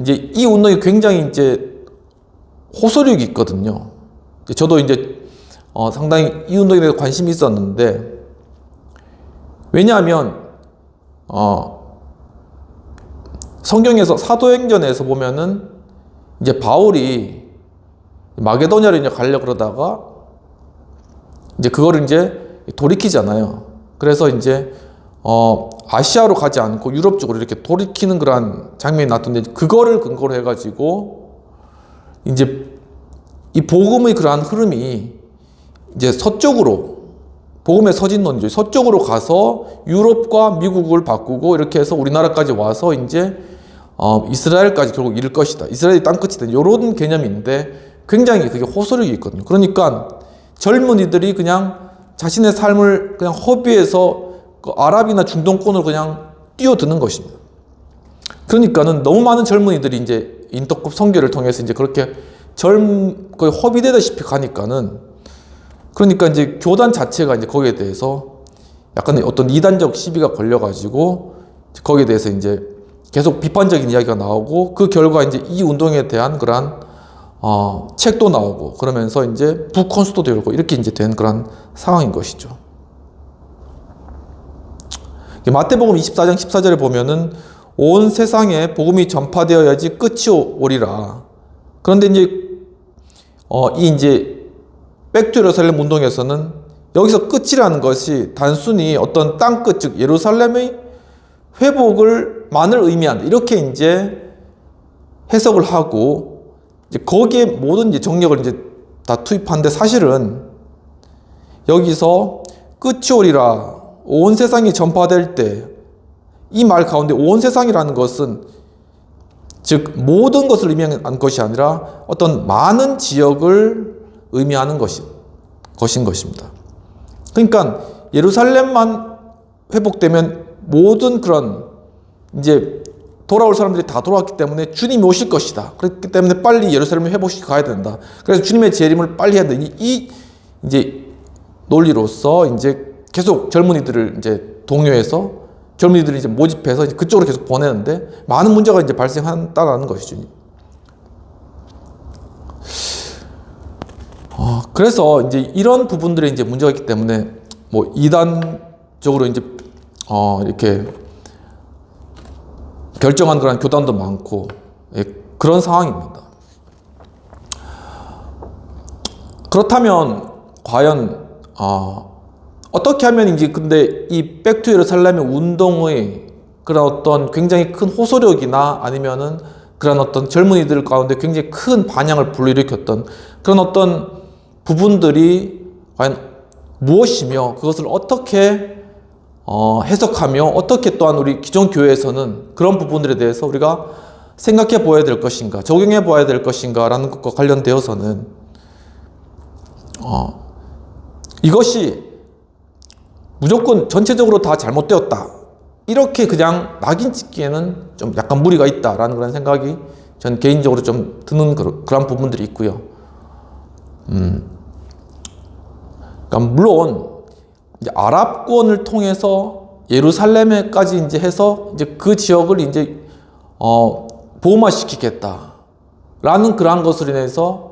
이제 이 운동이 굉장히 이제 호소력이 있거든요. 저도 이제 상당히 이 운동에 대해서 관심이 있었는데, 왜냐하면 성경에서 사도행전에서 보면은 이제 바울이 마게도냐로 이제 가려고 그러다가 이제 그거를 이제 돌이키잖아요. 그래서 이제 아시아로 가지 않고 유럽 쪽으로 이렇게 돌이키는 그런 장면이 나왔는데, 그거를 근거로 해가지고 이제 이 복음의 그러한 흐름이 이제 서쪽으로 복음의 서진론이죠. 서쪽으로 가서 유럽과 미국을 바꾸고 이렇게 해서 우리나라까지 와서 이제 이스라엘까지 결국 이를 것이다. 이스라엘이 땅끝이다. 이런 개념인데 굉장히 그게 호소력이 있거든요. 그러니까 젊은이들이 그냥 자신의 삶을 그냥 허비해서 그 아랍이나 중동권으로 그냥 뛰어드는 것입니다. 그러니까는 너무 많은 젊은이들이 이제 인터급 선교를 통해서 이제 그렇게 거의 허비되다시피 가니까는 그러니까 이제 교단 자체가 이제 거기에 대해서 약간 어떤 이단적 시비가 걸려가지고 거기에 대해서 이제 계속 비판적인 이야기가 나오고 그 결과 이제 이 운동에 대한 그러한 책도 나오고 그러면서 이제 북콘수도 되고 이렇게 이제 된 그런 상황인 것이죠. 마태복음 24장 14절에 보면은 온 세상에 복음이 전파되어야지 끝이 오리라. 그런데 이제 백투 예루살렘 운동에서는 여기서 끝이라는 것이 단순히 어떤 땅끝, 즉 예루살렘의 회복을만을 의미한다. 이렇게 이제 해석을 하고 이제 거기에 모든 이제 정력을 이제 다 투입하는데 사실은 여기서 끝이 오리라. 온 세상이 전파될 때 이 말 가운데 온 세상이라는 것은 즉 모든 것을 의미하는 것이 아니라 어떤 많은 지역을 의미하는 것인 것입니다. 그러니까 예루살렘만 회복되면 모든 그런 이제 돌아올 사람들이 다 돌아왔기 때문에 주님이 오실 것이다. 그렇기 때문에 빨리 예루살렘을 회복시켜 가야 된다. 그래서 주님의 재림을 빨리 해야 된다. 이 이제 논리로서 이제 계속 젊은이들을 이제 동요해서 젊은이들을 이제 모집해서 이제 그쪽으로 계속 보내는데 많은 문제가 이제 발생한다는 것이죠. 그래서 이제 이런 부분들에 이제 문제가 있기 때문에 뭐 이단적으로 이제 이렇게 결정한 그런 교단도 많고 그런 상황입니다. 그렇다면 과연 어떻게 하면 이제 근데 이 백투 예루살렘의 운동의 그런 어떤 굉장히 큰 호소력이나 아니면은 그런 어떤 젊은이들 가운데 굉장히 큰 반향을 불러일으켰던 그런 어떤 부분들이 과연 무엇이며 그것을 어떻게 해석하며 어떻게 또한 우리 기존 교회에서는 그런 부분들에 대해서 우리가 생각해 보아야 될 것인가, 적용해 보아야 될 것인가 라는 것과 관련되어서는 이것이 무조건 전체적으로 다 잘못되었다 이렇게 그냥 낙인 찍기에는 좀 약간 무리가 있다라는 그런 생각이 전 개인적으로 좀 드는 그런 부분들이 있고요. 그러니까 물론 이제 아랍권을 통해서 예루살렘에까지 이제 해서 이제 그 지역을 이제 보호마시키겠다라는 그러한 것으로 인해서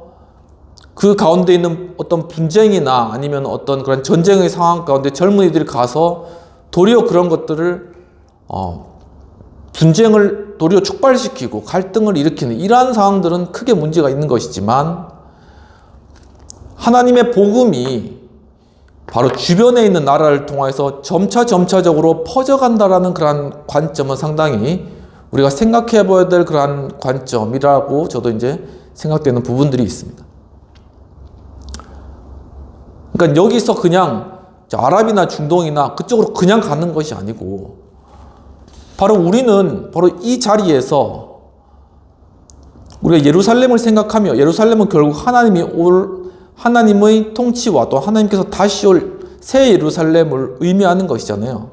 그 가운데 있는 어떤 분쟁이나 아니면 어떤 그런 전쟁의 상황 가운데 젊은이들이 가서 도리어 그런 것들을 분쟁을 도리어 촉발시키고 갈등을 일으키는 이러한 상황들은 크게 문제가 있는 것이지만 하나님의 복음이 바로 주변에 있는 나라를 통해서 점차적으로 퍼져간다라는 그러한 관점은 상당히 우리가 생각해 봐야 될 그러한 관점이라고 저도 이제 생각되는 부분들이 있습니다. 그러니까 여기서 그냥 아랍이나 중동이나 그쪽으로 그냥 가는 것이 아니고 바로 우리는 바로 이 자리에서 우리가 예루살렘을 생각하며 예루살렘은 결국 하나님의 통치와 또 하나님께서 다시 올 새 예루살렘을 의미하는 것이잖아요.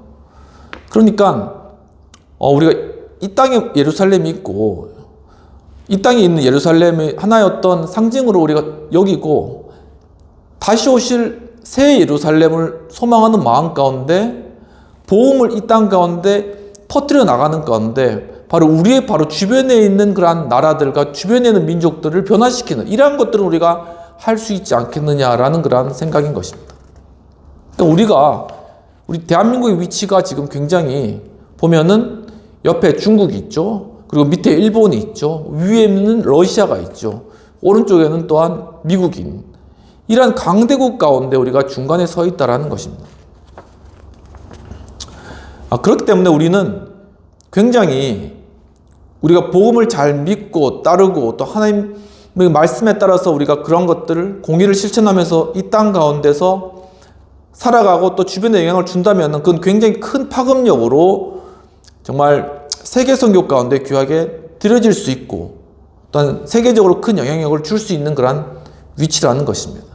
그러니까 우리가 이 땅에 예루살렘이 있고 이 땅에 있는 예루살렘의 하나의 어떤 상징으로 우리가 여기고 다시 오실 새 예루살렘을 소망하는 마음 가운데 복음을 이 땅 가운데 퍼뜨려 나가는 가운데 바로 우리의 바로 주변에 있는 그러한 나라들과 주변에 있는 민족들을 변화시키는 이러한 것들은 우리가 할 수 있지 않겠느냐라는 그러한 생각인 것입니다. 그러니까 우리 대한민국의 위치가 지금 굉장히 보면은 옆에 중국이 있죠. 그리고 밑에 일본이 있죠. 위에는 러시아가 있죠. 오른쪽에는 또한 미국인. 이러한 강대국 가운데 우리가 중간에 서 있다라는 것입니다. 그렇기 때문에 우리는 굉장히 우리가 복음을 잘 믿고 따르고 또 하나님의 말씀에 따라서 우리가 그런 것들을 공의를 실천하면서 이 땅 가운데서 살아가고 또 주변에 영향을 준다면 그건 굉장히 큰 파급력으로 정말 세계 선교 가운데 귀하게 드려질 수 있고 또한 세계적으로 큰 영향력을 줄 수 있는 그러한 위치라는 것입니다.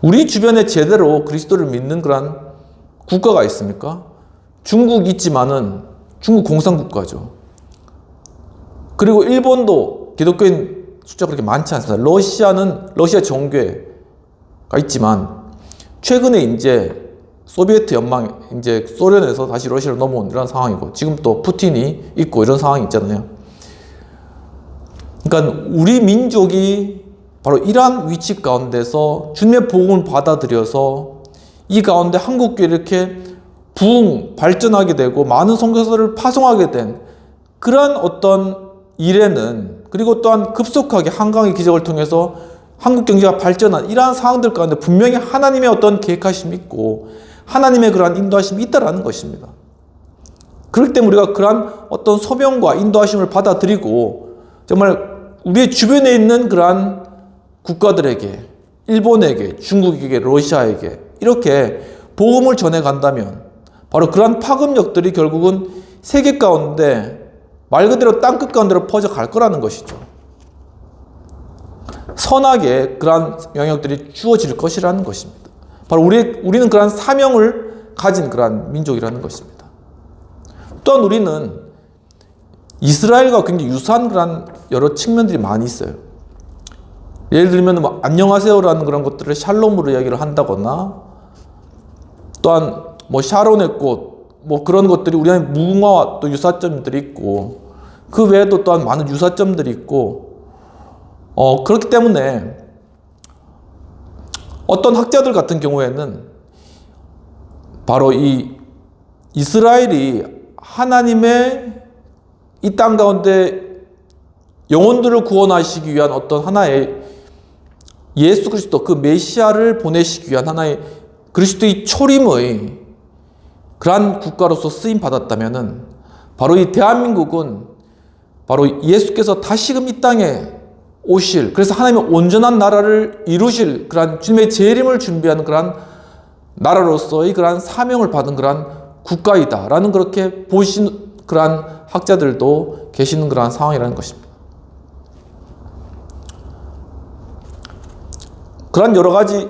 우리 주변에 제대로 그리스도를 믿는 그러한 국가가 있습니까? 중국 있지만은 중국 공산국가죠. 그리고 일본도 기독교인 숫자가 그렇게 많지 않습니다. 러시아는 러시아 정교회가 있지만 최근에 이제 소비에트 연방, 이제 소련에서 다시 러시아로 넘어온 이런 상황이고 지금 또 푸틴이 있고 이런 상황이 있잖아요. 그러니까 우리 민족이 바로 이러한 위치 가운데서 주님의 복음을 받아들여서 이 가운데 한국교회 이렇게 부흥, 발전하게 되고 많은 선교사를 파송하게 된 그러한 어떤 일에는 그리고 또한 급속하게 한강의 기적을 통해서 한국 경제가 발전한 이러한 상황들 가운데 분명히 하나님의 어떤 계획하심이 있고 하나님의 그러한 인도하심이 있다라는 것입니다. 그렇기 때문에 우리가 그러한 어떤 소명과 인도하심을 받아들이고 정말 우리의 주변에 있는 그러한 국가들에게, 일본에게, 중국에게, 러시아에게 이렇게 복음을 전해간다면 바로 그러한 파급력들이 결국은 세계 가운데 말 그대로 땅끝 가운데로 퍼져갈 거라는 것이죠. 선하게 그러한 영역들이 주어질 것이라는 것입니다. 바로 우리는 그러한 사명을 가진 그러한 민족이라는 것입니다. 또한 우리는 이스라엘과 굉장히 유사한 그런 여러 측면들이 많이 있어요. 예를 들면 뭐 안녕하세요라는 그런 것들을 샬롬으로 이야기를 한다거나 또한 뭐 샤론의 꽃 뭐 그런 것들이 우리의 무궁화와 또 유사점들이 있고 그 외에도 또한 많은 유사점들이 있고 그렇기 때문에 어떤 학자들 같은 경우에는 바로 이 이스라엘이 하나님의 이 땅 가운데 영혼들을 구원하시기 위한 어떤 하나의 예수 그리스도 그 메시아를 보내시기 위한 하나의 그리스도의 초림의 그러한 국가로서 쓰임 받았다면은 바로 이 대한민국은 바로 예수께서 다시금 이 땅에 오실 그래서 하나님의 온전한 나라를 이루실 그러한 주님의 재림을 준비하는 그러한 나라로서의 그러한 사명을 받은 그러한 국가이다라는 그렇게 보신 그러한 학자들도 계시는 그러한 상황이라는 것입니다. 그런 여러 가지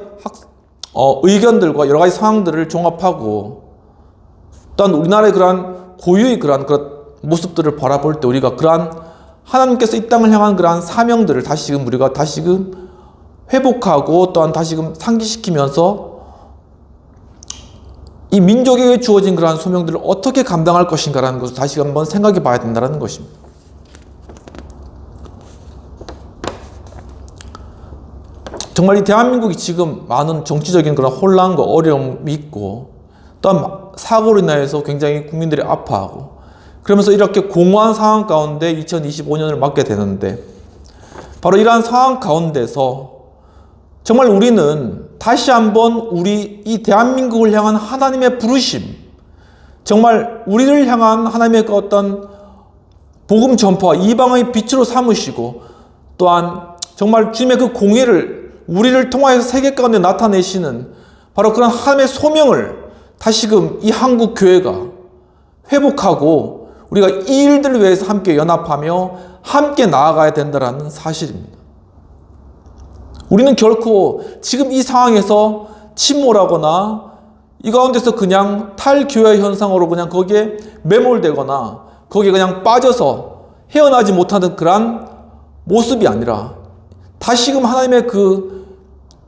의견들과 여러 가지 상황들을 종합하고 또한 우리나라의 그러한 고유의 그러한 모습들을 바라볼 때 우리가 그러한 하나님께서 이 땅을 향한 그러한 사명들을 우리가 다시금 회복하고 또한 다시금 상기시키면서 이 민족에게 주어진 그러한 소명들을 어떻게 감당할 것인가라는 것을 다시 한번 생각해 봐야 된다는 것입니다. 정말 이 대한민국이 지금 많은 정치적인 그런 혼란과 어려움이 있고 또한 사고로 인해서 굉장히 국민들이 아파하고 그러면서 이렇게 공허한 상황 가운데 2025년을 맞게 되는데 바로 이러한 상황 가운데서 정말 우리는 다시 한번 우리 이 대한민국을 향한 하나님의 부르심 정말 우리를 향한 하나님의 그 어떤 복음 전파와 이방의 빛으로 삼으시고 또한 정말 주님의 그 공의를 우리를 통하여서 세계 가운데 나타내시는 바로 그런 하나님의 소명을 다시금 이 한국 교회가 회복하고 우리가 이 일들을 위해서 함께 연합하며 함께 나아가야 된다는 사실입니다. 우리는 결코 지금 이 상황에서 침몰하거나 이 가운데서 그냥 탈교회 현상으로 그냥 거기에 매몰되거나 거기에 그냥 빠져서 헤어나지 못하는 그러한 모습이 아니라 다시금 하나님의 그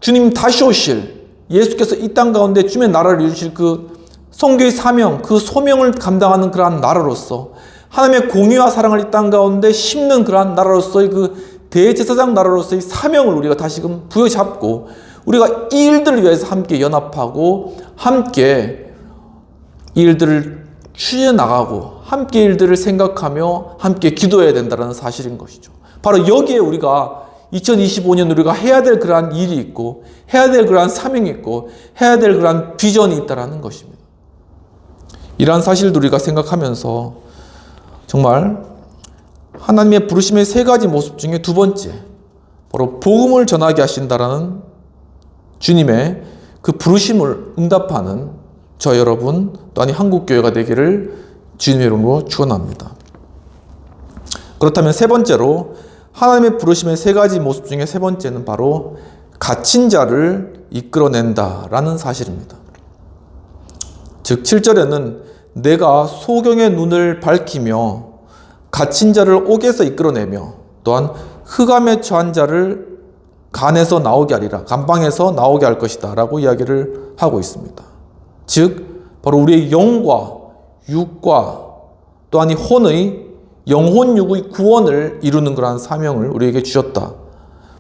주님 다시 오실 예수께서 이 땅 가운데 주님의 나라를 이루실 그 성교의 사명, 그 소명을 감당하는 그러한 나라로서 하나님의 공의와 사랑을 이 땅 가운데 심는 그러한 나라로서의 그 대제사장 나라로서의 사명을 우리가 다시금 부여잡고 우리가 이 일들을 위해서 함께 연합하고 함께 이 일들을 추진해 나가고 함께 일들을 생각하며 함께 기도해야 된다는 사실인 것이죠. 바로 여기에 우리가 2025년 우리가 해야 될 그러한 일이 있고 해야 될 그러한 사명이 있고 해야 될 그러한 비전이 있다는 것입니다. 이러한 사실도 우리가 생각하면서 정말 하나님의 부르심의 세 가지 모습 중에 두 번째 바로 복음을 전하게 하신다라는 주님의 그 부르심을 응답하는 저 여러분 또한 한국교회가 되기를 주님의 이름으로 축원합니다. 그렇다면 세 번째로 하나님의 부르심의 세 가지 모습 중에 세 번째는 바로 갇힌 자를 이끌어낸다라는 사실입니다. 즉 7절에는 내가 소경의 눈을 밝히며 갇힌 자를 옥에서 이끌어내며 또한 흑암에 처한 자를 간에서 나오게 하리라, 감방에서 나오게 할 것이다 라고 이야기를 하고 있습니다. 즉 바로 우리의 영과 육과 또한 이 혼의 영혼 육의 구원을 이루는 그러한 사명을 우리에게 주셨다.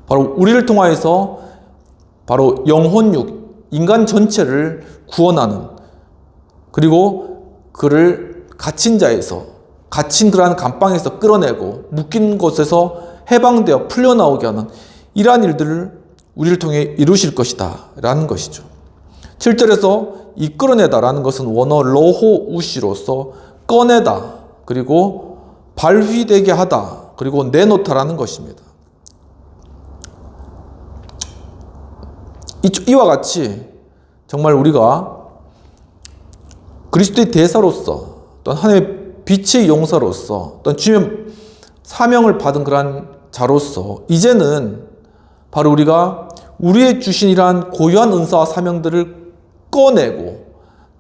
바로 우리를 통하여서 바로 영혼 육, 인간 전체를 구원하는, 그리고 그를 갇힌 자에서, 갇힌 그러한 감방에서 끌어내고 묶인 곳에서 해방되어 풀려나오게 하는 이러한 일들을 우리를 통해 이루실 것이다 라는 것이죠. 7절에서 이끌어내다 라는 것은 원어 로호 우시로서 꺼내다, 그리고 발휘되게 하다, 그리고 내놓다라는 것입니다. 이와 같이 정말 우리가 그리스도의 대사로서 또한 하나님의 빛의 용사로서 또한 주님의 사명을 받은 그러한 자로서 이제는 바로 우리가 우리의 주신 이러한 고유한 은사와 사명들을 꺼내고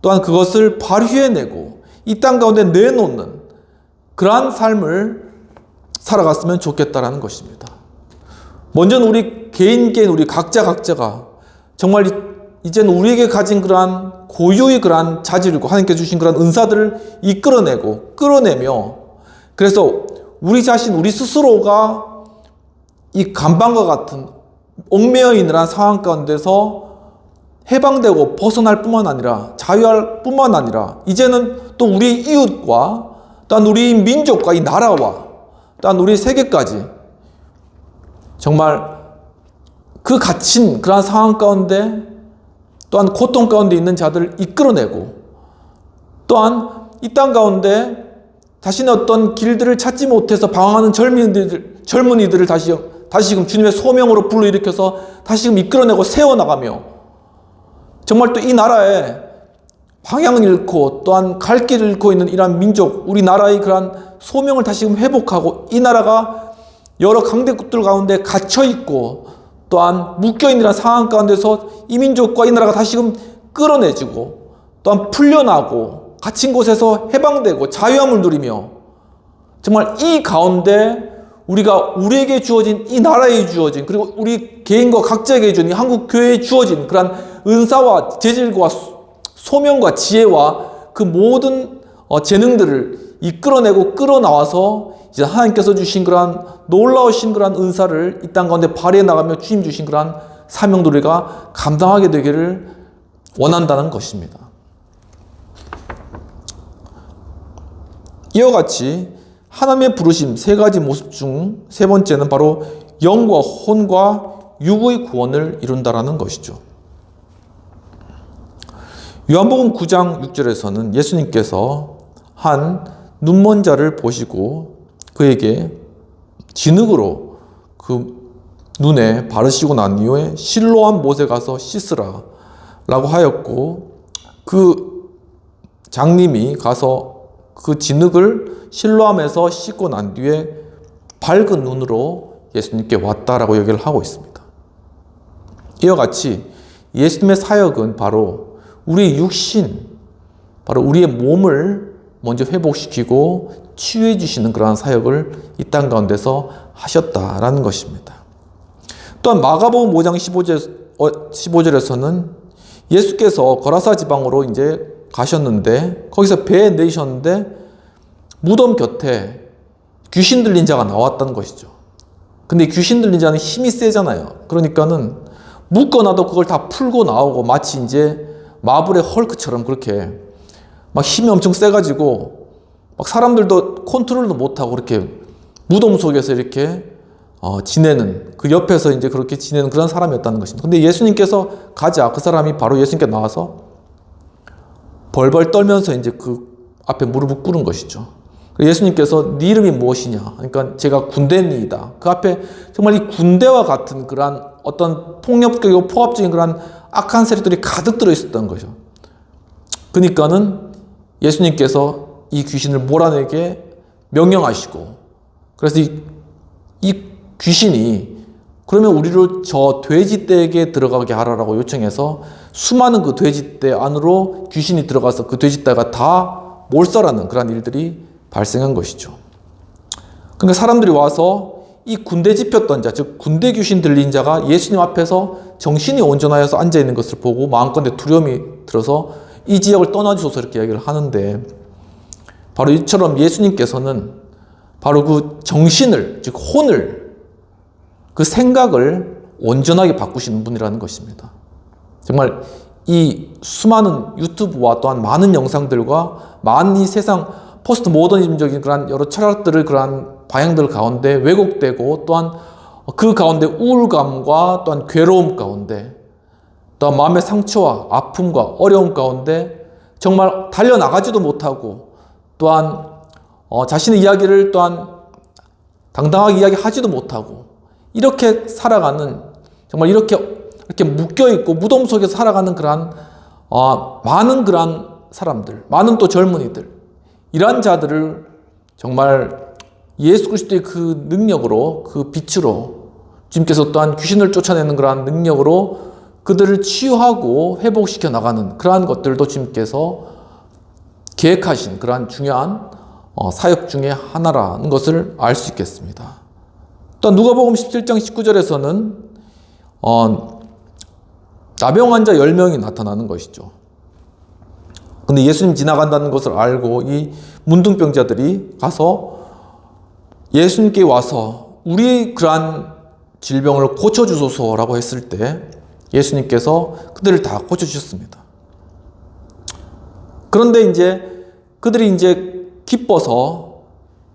또한 그것을 발휘해내고 이 땅 가운데 내놓는 그러한 삶을 살아갔으면 좋겠다라는 것입니다. 먼저는 우리 개인 우리 각자가 정말 이제는 우리에게 가진 그러한 고유의 그러한 자질이고 하나님께 주신 그러한 은사들을 이끌어내고 끌어내며, 그래서 우리 자신, 우리 스스로가 이 감방과 같은 얽매여 있는 상황 가운데서 해방되고 벗어날 뿐만 아니라 자유할 뿐만 아니라 이제는 또 우리 이웃과 또한 우리 민족과 이 나라와 또한 우리 세계까지 정말 그 갇힌 그러한 상황 가운데 또한 고통 가운데 있는 자들을 이끌어내고 또한 이 땅 가운데 자신의 어떤 길들을 찾지 못해서 방황하는 젊은이들을 다시금 주님의 소명으로 불러일으켜서 다시금 이끌어내고 세워나가며 정말 또 이 나라에 방향을 잃고 또한 갈 길을 잃고 있는 이러한 민족, 우리나라의 그러한 소명을 다시금 회복하고 이 나라가 여러 강대국들 가운데 갇혀있고 또한 묶여있는 상황 가운데서 이 민족과 이 나라가 다시금 끌어내지고 또한 풀려나고 갇힌 곳에서 해방되고 자유함을 누리며 정말 이 가운데 우리가 우리에게 주어진 이 나라에 주어진 그리고 우리 개인과 각자에게 주어진 한국 교회에 주어진 그러한 은사와 재질과 소명과 지혜와 그 모든 재능들을 이끌어내고 끌어나와서 이제 하나님께서 주신 그러한 놀라우신 그러한 은사를 이 땅 가운데 발휘해 나가며 주님 주신 그러한 사명들을 우리가 감당하게 되기를 원한다는 것입니다. 이와 같이 하나님의 부르심 세 가지 모습 중 세 번째는 바로 영과 혼과 육의 구원을 이룬다라는 것이죠. 요한복음 9장 6절에서는 예수님께서 한 눈먼 자를 보시고 그에게 진흙으로 그 눈에 바르시고 난 이후에 실로암 못에 가서 씻으라 라고 하였고, 그 장님이 가서 그 진흙을 실로암에서 씻고 난 뒤에 밝은 눈으로 예수님께 왔다라고 얘기를 하고 있습니다. 이와 같이 예수님의 사역은 바로 우리의 육신, 바로 우리의 몸을 먼저 회복시키고 치유해 주시는 그러한 사역을 이 땅 가운데서 하셨다라는 것입니다. 또한 마가복음 5장 15절에서는 예수께서 거라사 지방으로 이제 가셨는데 거기서 배에 내리셨는데 무덤 곁에 귀신 들린 자가 나왔다는 것이죠. 근데 귀신 들린 자는 힘이 세잖아요. 그러니까는 묶어놔도 그걸 다 풀고 나오고 마치 이제 마블의 헐크처럼 그렇게 막 힘이 엄청 세가지고 막 사람들도 컨트롤도 못하고 그렇게 무덤 속에서 이렇게 지내는, 그 옆에서 이제 그렇게 지내는 그런 사람이었다는 것입니다. 근데 예수님께서 가자, 그 사람이 바로 예수님께 나와서 벌벌 떨면서 이제 그 앞에 무릎을 꿇은 것이죠. 예수님께서 네 이름이 무엇이냐? 그러니까 제가 군대니이다. 그 앞에 정말 이 군대와 같은 그러한 어떤 폭력적이고 포압적인 그러한 악한 세력들이 가득 들어 있었던 거죠. 그러니까는 예수님께서 이 귀신을 몰아내게 명령하시고, 그래서 이 귀신이 그러면 우리를 저 돼지떼에게 들어가게 하라라고 요청해서 수많은 그 돼지떼 안으로 귀신이 들어가서 그 돼지떼가 다 몰살하는 그런 일들이 발생한 것이죠. 그러니까 사람들이 와서 이 군대 집혔던 자, 즉 군대 귀신 들린 자가 예수님 앞에서 정신이 온전하여서 앉아있는 것을 보고 마음가운데 두려움이 들어서 이 지역을 떠나주소서 이렇게 이야기를 하는데, 바로 이처럼 예수님께서는 바로 그 정신을, 즉 혼을, 그 생각을 온전하게 바꾸시는 분이라는 것입니다. 정말 이 수많은 유튜브와 또한 많은 영상들과 많은 이 세상 포스트 모더니즘적인 그런 여러 철학들을, 그러한 방향들 가운데 왜곡되고, 또한 그 가운데 우울감과 또한 괴로움 가운데, 또한 마음의 상처와 아픔과 어려움 가운데 정말 달려나가지도 못하고, 또한 자신의 이야기를 또한 당당하게 이야기하지도 못하고, 이렇게 살아가는, 정말 이렇게 묶여있고 무덤 속에서 살아가는 그러한 많은 그러한 사람들, 많은 또 젊은이들, 이러한 자들을 정말 예수 그리스도의 그 능력으로, 그 빛으로, 주님께서 또한 귀신을 쫓아내는 그러한 능력으로 그들을 치유하고 회복시켜 나가는 그러한 것들도 주님께서 계획하신 그러한 중요한 사역 중에 하나라는 것을 알 수 있겠습니다. 또 누가복음 17장 19절에서는 나병 환자 10명이 나타나는 것이죠. 근데 예수님 지나간다는 것을 알고 이 문둥병자들이 가서 예수님께 와서 우리 그러한 질병을 고쳐주소서라고 했을 때 예수님께서 그들을 다 고쳐주셨습니다. 그런데 이제 그들이 이제 기뻐서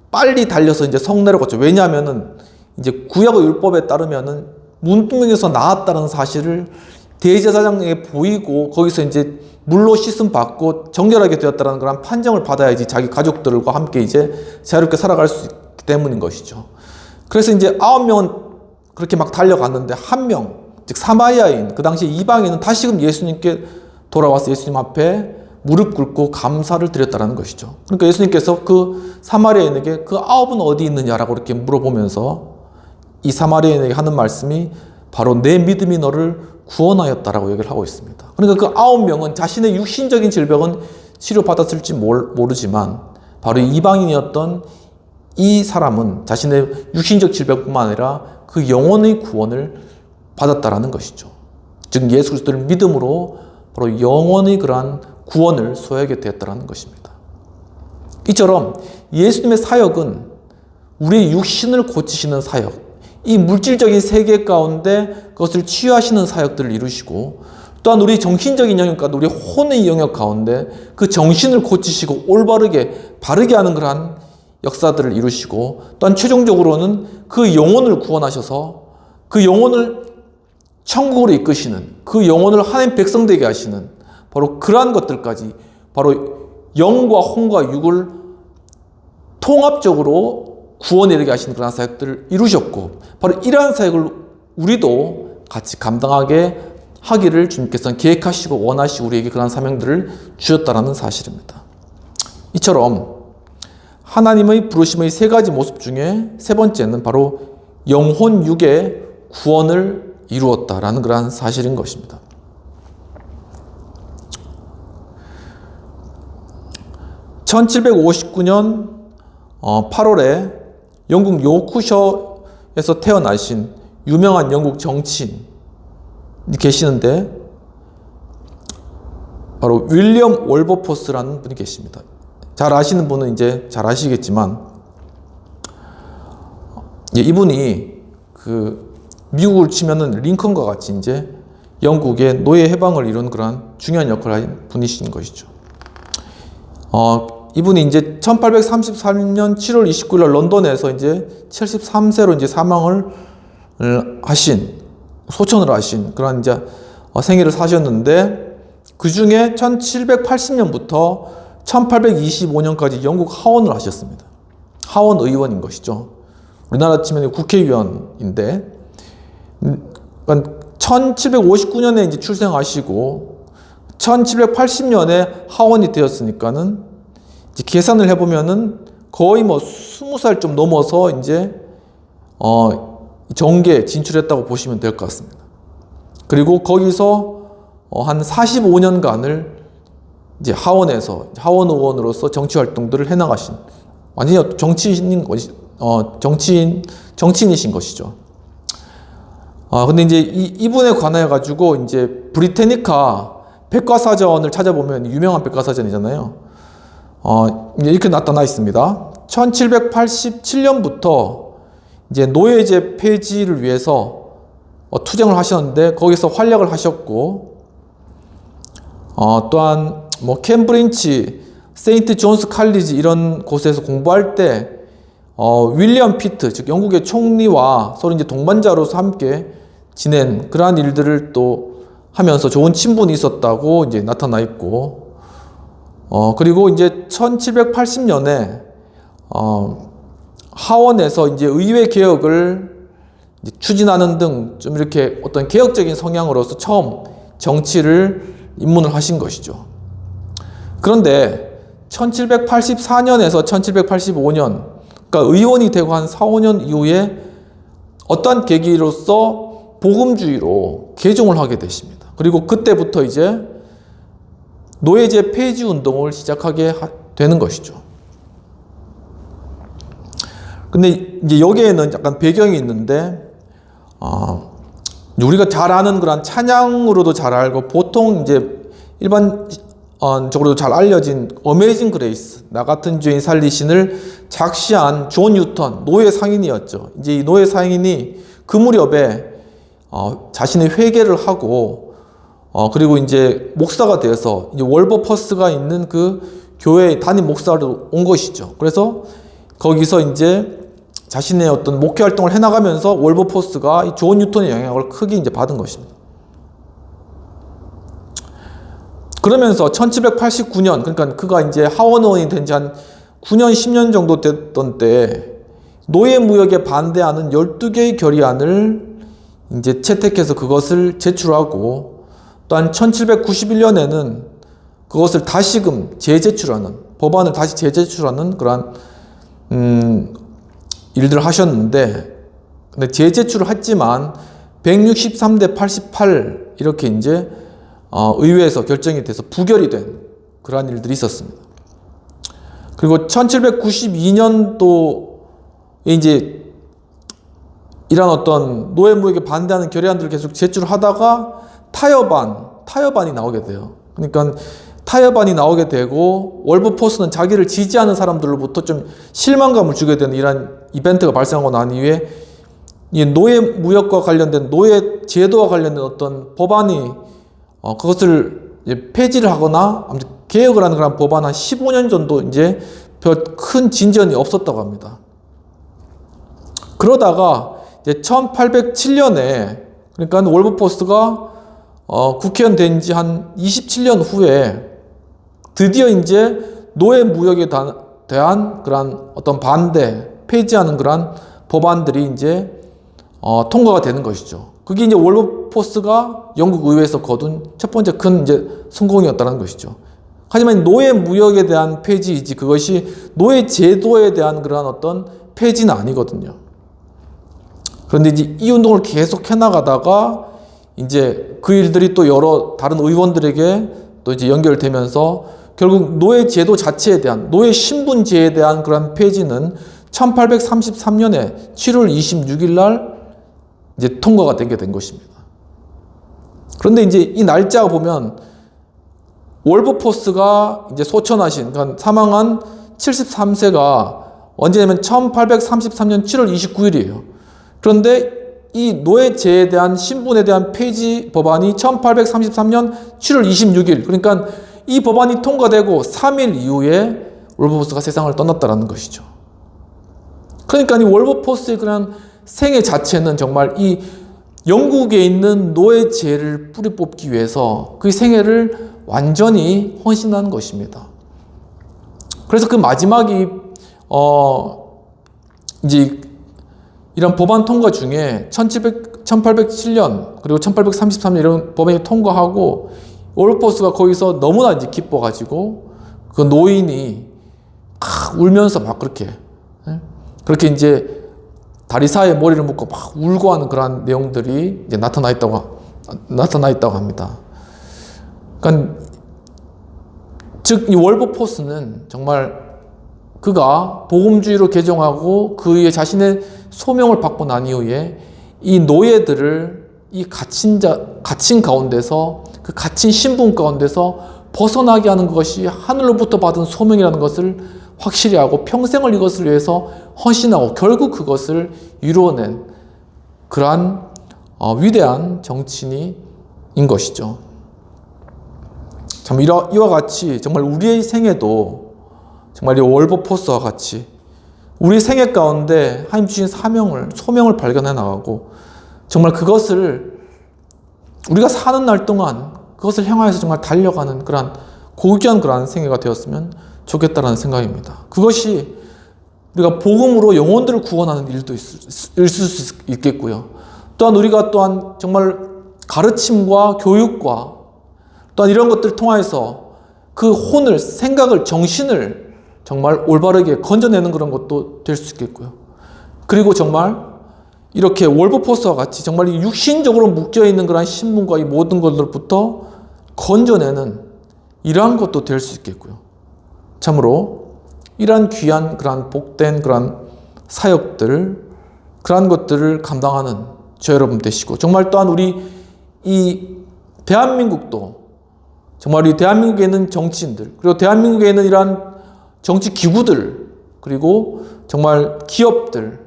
빨리 달려서 이제 성내를 걷죠. 왜냐하면은 이제 구약의 율법에 따르면은 문둥병에서 나았다는 사실을 대제사장에게 보이고 거기서 이제 물로 씻음 받고 정결하게 되었다는 그런 판정을 받아야지 자기 가족들과 함께 이제 자유롭게 살아갈 수 있기 때문인 것이죠. 그래서 이제 9명은 그렇게 막 달려갔는데 한 명, 즉 사마리아인, 그 당시 이방인은 다시금 예수님께 돌아와서 예수님 앞에 무릎 꿇고 감사를 드렸다는 것이죠. 그러니까 예수님께서 그 사마리아인에게 그 9은 어디 있느냐라고 이렇게 물어보면서 이 사마리아인에게 하는 말씀이 바로 내 믿음이 너를 구원하였다라고 얘기를 하고 있습니다. 그러니까 그 9명은 자신의 육신적인 질병은 치료받았을지 모르지만 바로 이방인이었던 이 사람은 자신의 육신적 질병뿐만 아니라 그 영혼의 구원을 받았다라는 것이죠. 즉 예수 그리스도를 믿음으로 바로 영혼의 그러한 구원을 소유하게 되었다라는 것입니다. 이처럼 예수님의 사역은 우리의 육신을 고치시는 사역, 이 물질적인 세계 가운데 그것을 치유하시는 사역들을 이루시고, 또한 우리 정신적인 영역 가운데, 우리 혼의 영역 가운데 그 정신을 고치시고 올바르게 바르게 하는 그러한 역사들을 이루시고, 또한 최종적으로는 그 영혼을 구원하셔서 그 영혼을 천국으로 이끄시는, 그 영혼을 하나님 백성 되게 하시는 바로 그러한 것들까지, 바로 영과 혼과 육을 통합적으로 구원에 이르게 하시는 그런 사역들을 이루셨고, 바로 이러한 사역을 우리도 같이 감당하게 하기를 주님께서는 계획하시고 원하시고 우리에게 그런 사명들을 주셨다는 사실입니다. 이처럼 하나님의 부르심의 세 가지 모습 중에 세 번째는 바로 영혼 육의 구원을 이루었다라는 그러한 사실인 것입니다. (1759년 8월에) 영국 요크셔에서 태어나신 유명한 영국 정치인이 계시는데 바로 윌리엄 월버포스라는 분이 계십니다. 잘 아시는 분은 이제 잘 아시겠지만, 이분이 그 미국을 치면은 링컨과 같이 이제 영국의 노예 해방을 이룬 그런 중요한 역할을 한 분이신 것이죠. 이분이 이제 1833년 7월 29일 날 런던에서 이제 73세로 이제 사망을 하신, 소천을 하신 그런 이제 생애를 사셨는데, 그 중에 1780년부터 1825년까지 영국 하원을 하셨습니다. 하원 의원인 것이죠. 우리나라 치면 국회의원인데, 1759년에 이제 출생하시고 1780년에 하원이 되었으니까는 이제 계산을 해보면은 거의 뭐 20살 좀 넘어서 이제 정계에 진출했다고 보시면 될 것 같습니다. 그리고 거기서 한 45년간을 이제 하원에서 하원 의원으로서 정치 활동들을 해나가신 완전히 정치인이신 것이죠. 근데 이제 이분에 관하여 가지고 이제 브리테니카 백과사전을 찾아보면 유명한 백과사전이잖아요. 이렇게 나타나 있습니다. 1787년부터 이제 노예제 폐지를 위해서 투쟁을 하셨는데 거기서 활약을 하셨고, 또한 뭐 캠브리지, 세인트 존스 칼리지 이런 곳에서 공부할 때 윌리엄 피트, 즉 영국의 총리와 서로 이제 동반자로서 함께 지낸 그러한 일들을 또 하면서 좋은 친분이 있었다고 이제 나타나 있고, 그리고 이제 1780년에 하원에서 이제 의회 개혁을 이제 추진하는 등 좀 이렇게 어떤 개혁적인 성향으로서 처음 정치를 입문을 하신 것이죠. 그런데 1784년에서 1785년, 그러니까 의원이 되고 한 4, 5년 이후에 어떠한 계기로서 복음주의로 개종을 하게 되십니다. 그리고 그때부터 이제 노예제 폐지 운동을 시작하게 되는 것이죠. 근데 이제 여기에는 약간 배경이 있는데, 우리가 잘 아는 그런 찬양으로도 잘 알고 보통 이제 일반적으로도 잘 알려진 어메이징 그레이스, 나 같은 죄인 살리신을 작시한 존 뉴턴, 노예 상인이었죠. 이제 이 노예 상인이 그 무렵에 자신의 회개를 하고 그리고 이제 목사가 되어서 이제 월버퍼스가 있는 그 교회의 담임 목사로 온 것이죠. 그래서 거기서 이제 자신의 어떤 목회 활동을 해나가면서 월버퍼스가 이 존 뉴턴의 영향을 크게 이제 받은 것입니다. 그러면서 1789년, 그러니까 그가 이제 하원 의원이 된 지 한 9년, 10년 정도 됐던 때 노예 무역에 반대하는 12개의 결의안을 이제 채택해서 그것을 제출하고, 또한 1791년에는 그것을 다시금 재제출하는, 법안을 다시 재제출하는 그러한 일들을 하셨는데, 근데 재제출을 했지만 163대 88 이렇게 이제 의회에서 결정이 돼서 부결이 된 그러한 일들이 있었습니다. 그리고 1792년도에 이제 이런 어떤 노예무역에 반대하는 결의안들을 계속 제출하다가 타협안이 나오게 돼요. 그러니까 타협안이 나오게 되고 월버포스는 자기를 지지하는 사람들로부터 좀 실망감을 주게 되는 이러한 이벤트가 발생하고 난 이후에 이 노예 무역과 관련된 노예 제도와 관련된 어떤 법안이 그것을 이제 폐지를 하거나 아무튼 개혁을 하는 그런 법안 한 15년 정도 이제 별 큰 진전이 없었다고 합니다. 그러다가 이제 1807년에, 그러니까 월버포스가 국회의원 된 지 한 27년 후에 드디어 이제 노예 무역에 대한 그런 어떤 반대, 폐지하는 그런 법안들이 이제 통과가 되는 것이죠. 그게 이제 월버포스가 영국 의회에서 거둔 첫 번째 큰 이제 성공이었다는 것이죠. 하지만 노예 무역에 대한 폐지이지 그것이 노예 제도에 대한 그런 어떤 폐지는 아니거든요. 그런데 이제 이 운동을 계속 해나가다가 이제 그 일들이 또 여러 다른 의원들에게 또 이제 연결되면서 결국 노예 제도 자체에 대한, 노예 신분제에 대한 그런 폐지는 1833년에 7월 26일 날 이제 통과가 되게 된 것입니다. 그런데 이제 이 날짜가 보면 월버포스가 이제 소천하신, 그러니까 사망한 73세가 언제냐면 1833년 7월 29일이에요. 그런데 이 노예제에 대한 신분에 대한 폐지 법안이 1833년 7월 26일, 그러니까 이 법안이 통과되고 3일 이후에 월버포스가 세상을 떠났다는 것이죠. 그러니까 이 월버포스의 그런 생애 자체는 정말 이 영국에 있는 노예제를 뿌리 뽑기 위해서 그 생애를 완전히 헌신한 것입니다. 그래서 그 마지막이 이제 이런 법안 통과 중에 1807년 그리고 1833년 이런 법안이 통과하고 월버포스가 거기서 너무나 이제 기뻐가지고 그 노인이 울면서 막 그렇게 이제 다리사에 머리를 묶고 막 울고 하는 그러한 내용들이 이제 나타나 있다고 합니다. 그러니까 즉 이 월버포스는 정말 그가 복음주의로 개종하고 그 위에 자신의 소명을 받고 난 이후에 이 노예들을 이 갇힌 가운데서 그 갇힌 신분 가운데서 벗어나게 하는 것이 하늘로부터 받은 소명이라는 것을 확실히 하고 평생을 이것을 위해서 헌신하고 결국 그것을 이루어낸 그러한 위대한 정치인인 것이죠. 참 이와 같이 정말 우리의 생애도 정말 이 월버포스와 같이 우리 생애 가운데 하나님 주신 소명을 발견해 나가고 정말 그것을 우리가 사는 날 동안 그것을 향하여서 정말 달려가는 그러한 고귀한 그러한 생애가 되었으면 좋겠다라는 생각입니다. 그것이 우리가 복음으로 영혼들을 구원하는 일도 있을 수 있겠고요. 또한 우리가 또한 정말 가르침과 교육과 또한 이런 것들을 통해서 그 혼을, 생각을, 정신을 정말 올바르게 건져내는 그런 것도 될 수 있겠고요. 그리고 정말 이렇게 월버포스와 같이 정말 육신적으로 묶여있는 그런 신분과 이 모든 것들부터 건져내는 이러한 것도 될 수 있겠고요. 참으로 이러한 귀한 그러한 복된 그러한 사역들, 그러한 것들을 감당하는 저 여러분 되시고 정말 또한 우리 이 대한민국도 정말 이 대한민국에 있는 정치인들 그리고 대한민국에 있는 이러한 정치 기구들 그리고 정말 기업들,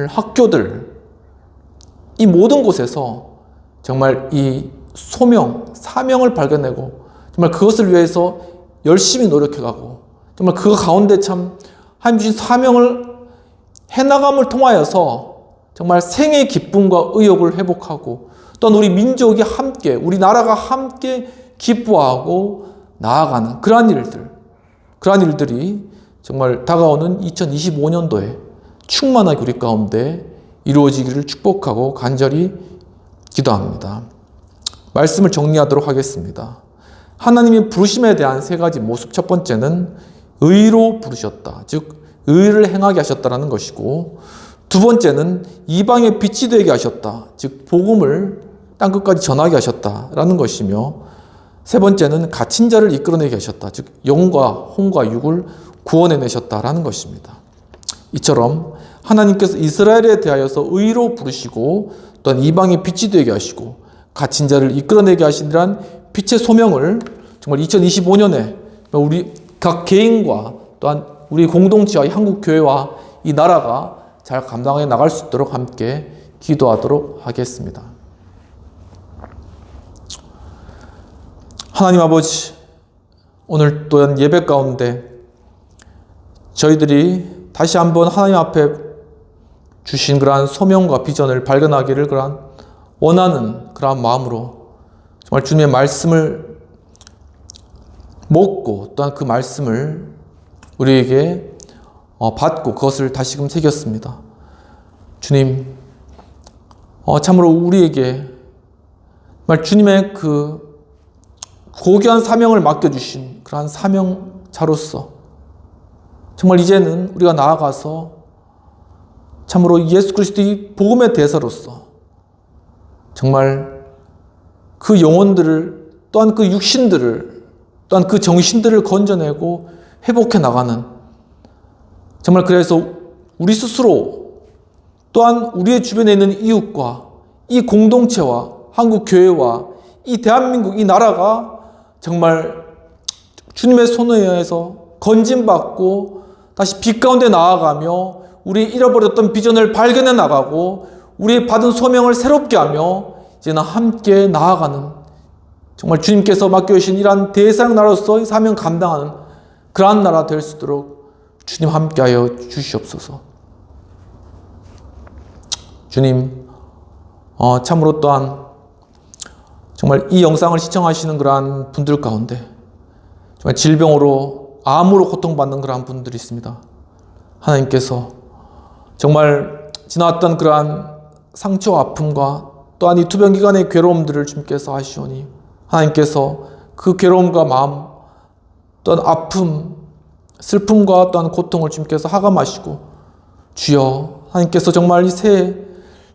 학교들 이 모든 곳에서 정말 이 소명, 사명을 발견내고 정말 그것을 위해서 열심히 노력해가고 정말 그 가운데 참 하나님 주신 사명을 해나감을 통하여서 정말 생의 기쁨과 의욕을 회복하고 또한 우리 민족이 함께 우리 나라가 함께 기뻐하고 나아가는 그러한 일들이 정말 다가오는 2025년도에 충만하게 우리 가운데 이루어지기를 축복하고 간절히 기도합니다. 말씀을 정리하도록 하겠습니다. 하나님의 부르심에 대한 세 가지 모습. 첫 번째는 의로 부르셨다. 즉 의를 행하게 하셨다라는 것이고, 두 번째는 이방의 빛이 되게 하셨다. 즉 복음을 땅끝까지 전하게 하셨다라는 것이며, 세 번째는 갇힌 자를 이끌어내게 하셨다. 즉 영과 혼과 육을 구원해내셨다라는 것입니다. 이처럼 하나님께서 이스라엘에 대하여서 의로 부르시고 또한 이방의 빛이 되게 하시고 갇힌 자를 이끌어내게 하시니란 빛의 소명을 정말 2025년에 우리 각 개인과 또한 우리 공동체와 이 한국교회와 이 나라가 잘 감당해 나갈 수 있도록 함께 기도하도록 하겠습니다. 하나님 아버지, 오늘 또한 예배 가운데 저희들이 다시 한번 하나님 앞에 주신 그러한 소명과 비전을 발견하기를 그러한 원하는 그러한 마음으로 정말 주님의 말씀을 먹고 또한 그 말씀을 우리에게 받고 그것을 다시금 새겼습니다. 주님, 참으로 우리에게 정말 주님의 그 고귀한 사명을 맡겨주신 그러한 사명자로서 정말 이제는 우리가 나아가서 참으로 예수 그리스도의 복음의 대사로서 정말 그 영혼들을 또한 그 육신들을 또한 그 정신들을 건져내고 회복해 나가는 정말 그래서 우리 스스로 또한 우리의 주변에 있는 이웃과 이 공동체와 한국 교회와 이 대한민국 이 나라가 정말 주님의 손에 의해서 건진받고 다시 빛 가운데 나아가며 우리 잃어버렸던 비전을 발견해 나가고 우리 받은 소명을 새롭게 하며 이제는 함께 나아가는 정말 주님께서 맡겨주신 이러한 대상 나라로서 사명 감당하는 그러한 나라 될 수 있도록 주님 함께하여 주시옵소서. 주님, 참으로 또한 정말 이 영상을 시청하시는 그러한 분들 가운데 정말 질병으로 암으로 고통받는 그러한 분들이 있습니다. 하나님께서 정말 지나왔던 그러한 상처와 아픔과 또한 이 투병기간의 괴로움들을 주님께서 아시오니 하나님께서 그 괴로움과 마음 또한 아픔, 슬픔과 또한 고통을 주님께서 하감하시고 주여 하나님께서 정말 이 새해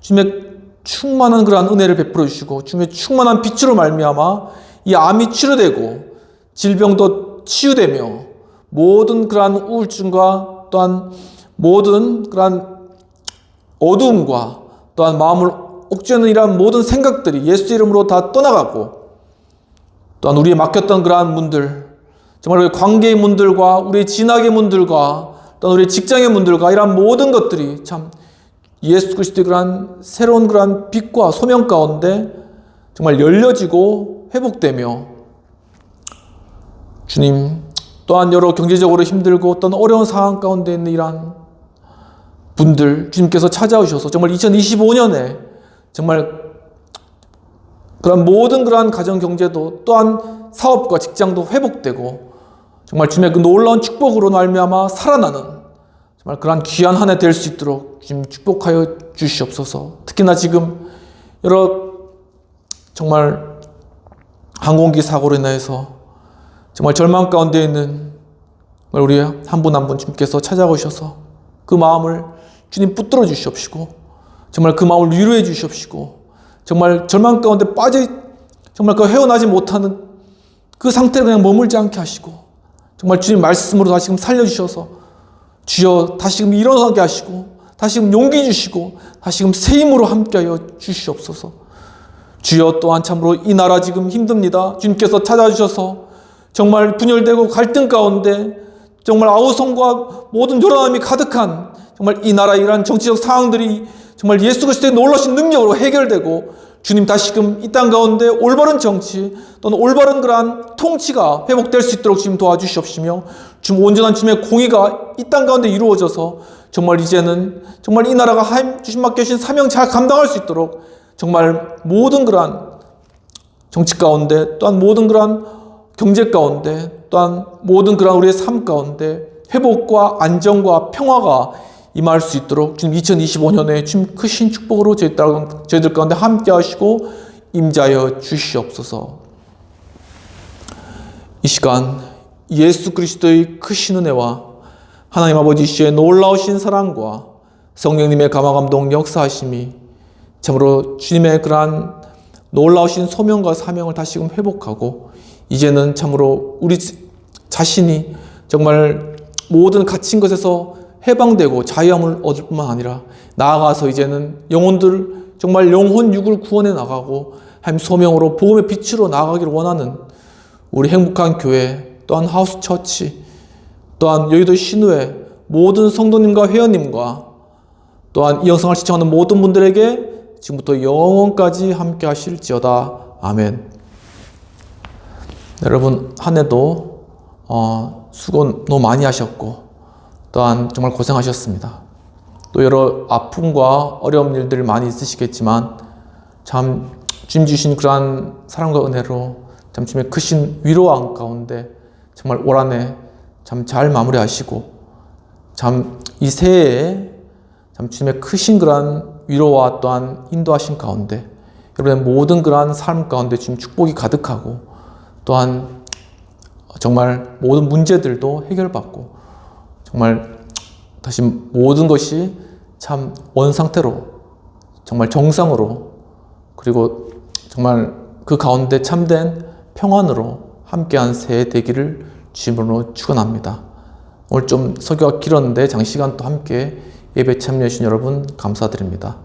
주님의 충만한 그러한 은혜를 베풀어 주시고 주님의 충만한 빛으로 말미암아 이 암이 치료되고 질병도 치유되며 모든 그러한 우울증과 또한 모든 그러한 어두움과 또한 마음을 옥죄는 이러한 모든 생각들이 예수 이름으로 다 떠나가고 또한 우리의 막혔던 그러한 문들 정말 우리의 관계의 문들과 우리의 진학의 문들과 또한 우리의 직장의 문들과 이러한 모든 것들이 참 예수 그리스도의 그러한 새로운 그러한 빛과 소명 가운데 정말 열려지고 회복되며 주님 또한 여러 경제적으로 힘들고 어떤 어려운 상황 가운데 있는 이러한 분들 주님께서 찾아오셔서 정말 2025년에 정말 그런 모든 그러한 가정 경제도 또한 사업과 직장도 회복되고 정말 주님의 그 놀라운 축복으로 말미암아 살아나는 정말 그러한 귀한 한 해 될 수 있도록 주님 축복하여 주시옵소서. 특히나 지금 여러 정말 항공기 사고로 인해서 정말 절망 가운데 있는 우리 한 분 한 분 주님께서 찾아오셔서 그 마음을 주님 붙들어 주시옵시고 정말 그 마음을 위로해 주시옵시고 정말 절망 가운데 정말 그 헤어나지 못하는 그 상태를 그냥 머물지 않게 하시고 정말 주님 말씀으로 다시금 살려주셔서 주여 다시금 일어나게 하시고 다시금 용기 주시고 다시금 새 힘으로 함께하여 주시옵소서. 주여 또한 참으로 이 나라 지금 힘듭니다. 주님께서 찾아주셔서 정말 분열되고 갈등 가운데 정말 아우성과 모든 요란함이 가득한 정말 이 나라 이러한 정치적 상황들이 정말 예수 그리스도의 놀라신 능력으로 해결되고 주님 다시금 이 땅 가운데 올바른 정치 또는 올바른 그러한 통치가 회복될 수 있도록 주님 도와주시옵시며 주님 온전한 주님의 공의가 이 땅 가운데 이루어져서 정말 이제는 정말 이 나라가 주신 맡겨주신 사명 잘 감당할 수 있도록 정말 모든 그러한 정치 가운데 또한 모든 그러한 경제 가운데 또한 모든 그러한 우리의 삶 가운데 회복과 안정과 평화가 임할 수 있도록 주님 2025년에 주님 크신 축복으로 저희들 가운데 함께 하시고 임자여 주시옵소서. 이 시간 예수 그리스도의 크신 은혜와 하나님 아버지의 놀라우신 사랑과 성령님의 감화감동 역사하심이 참으로 주님의 그러한 놀라우신 소명과 사명을 다시금 회복하고 이제는 참으로 우리 자신이 정말 모든 갇힌 것에서 해방되고 자유함을 얻을 뿐만 아니라 나아가서 이제는 영혼들 정말 영혼 육을 구원해 나가고 하나님 소명으로 복음의 빛으로 나아가기를 원하는 우리 행복한 교회 또한 하우스 처치 또한 여의도 신우회 모든 성도님과 회원님과 또한 이 영상을 시청하는 모든 분들에게 지금부터 영원까지 함께 하실지어다. 아멘. 여러분 한 해도 수고 너무 많이 하셨고 또한 정말 고생하셨습니다. 또 여러 아픔과 어려운 일들 많이 있으시겠지만 참 주님 주신 그러한 사랑과 은혜로 참 주님의 크신 위로와 가운데 정말 올 한 해 참 잘 마무리하시고 참 이 새해에 참 주님의 크신 그러한 위로와 또한 인도하신 가운데 여러분의 모든 그러한 삶 가운데 주님 축복이 가득하고 또한 정말 모든 문제들도 해결받고 정말 다시 모든 것이 참 원상태로 정말 정상으로 그리고 정말 그 가운데 참된 평안으로 함께한 새해 되기를 주님으로 축원합니다. 오늘 좀 설교가 길었는데 장시간 또 함께 예배 참여해 주신 여러분 감사드립니다.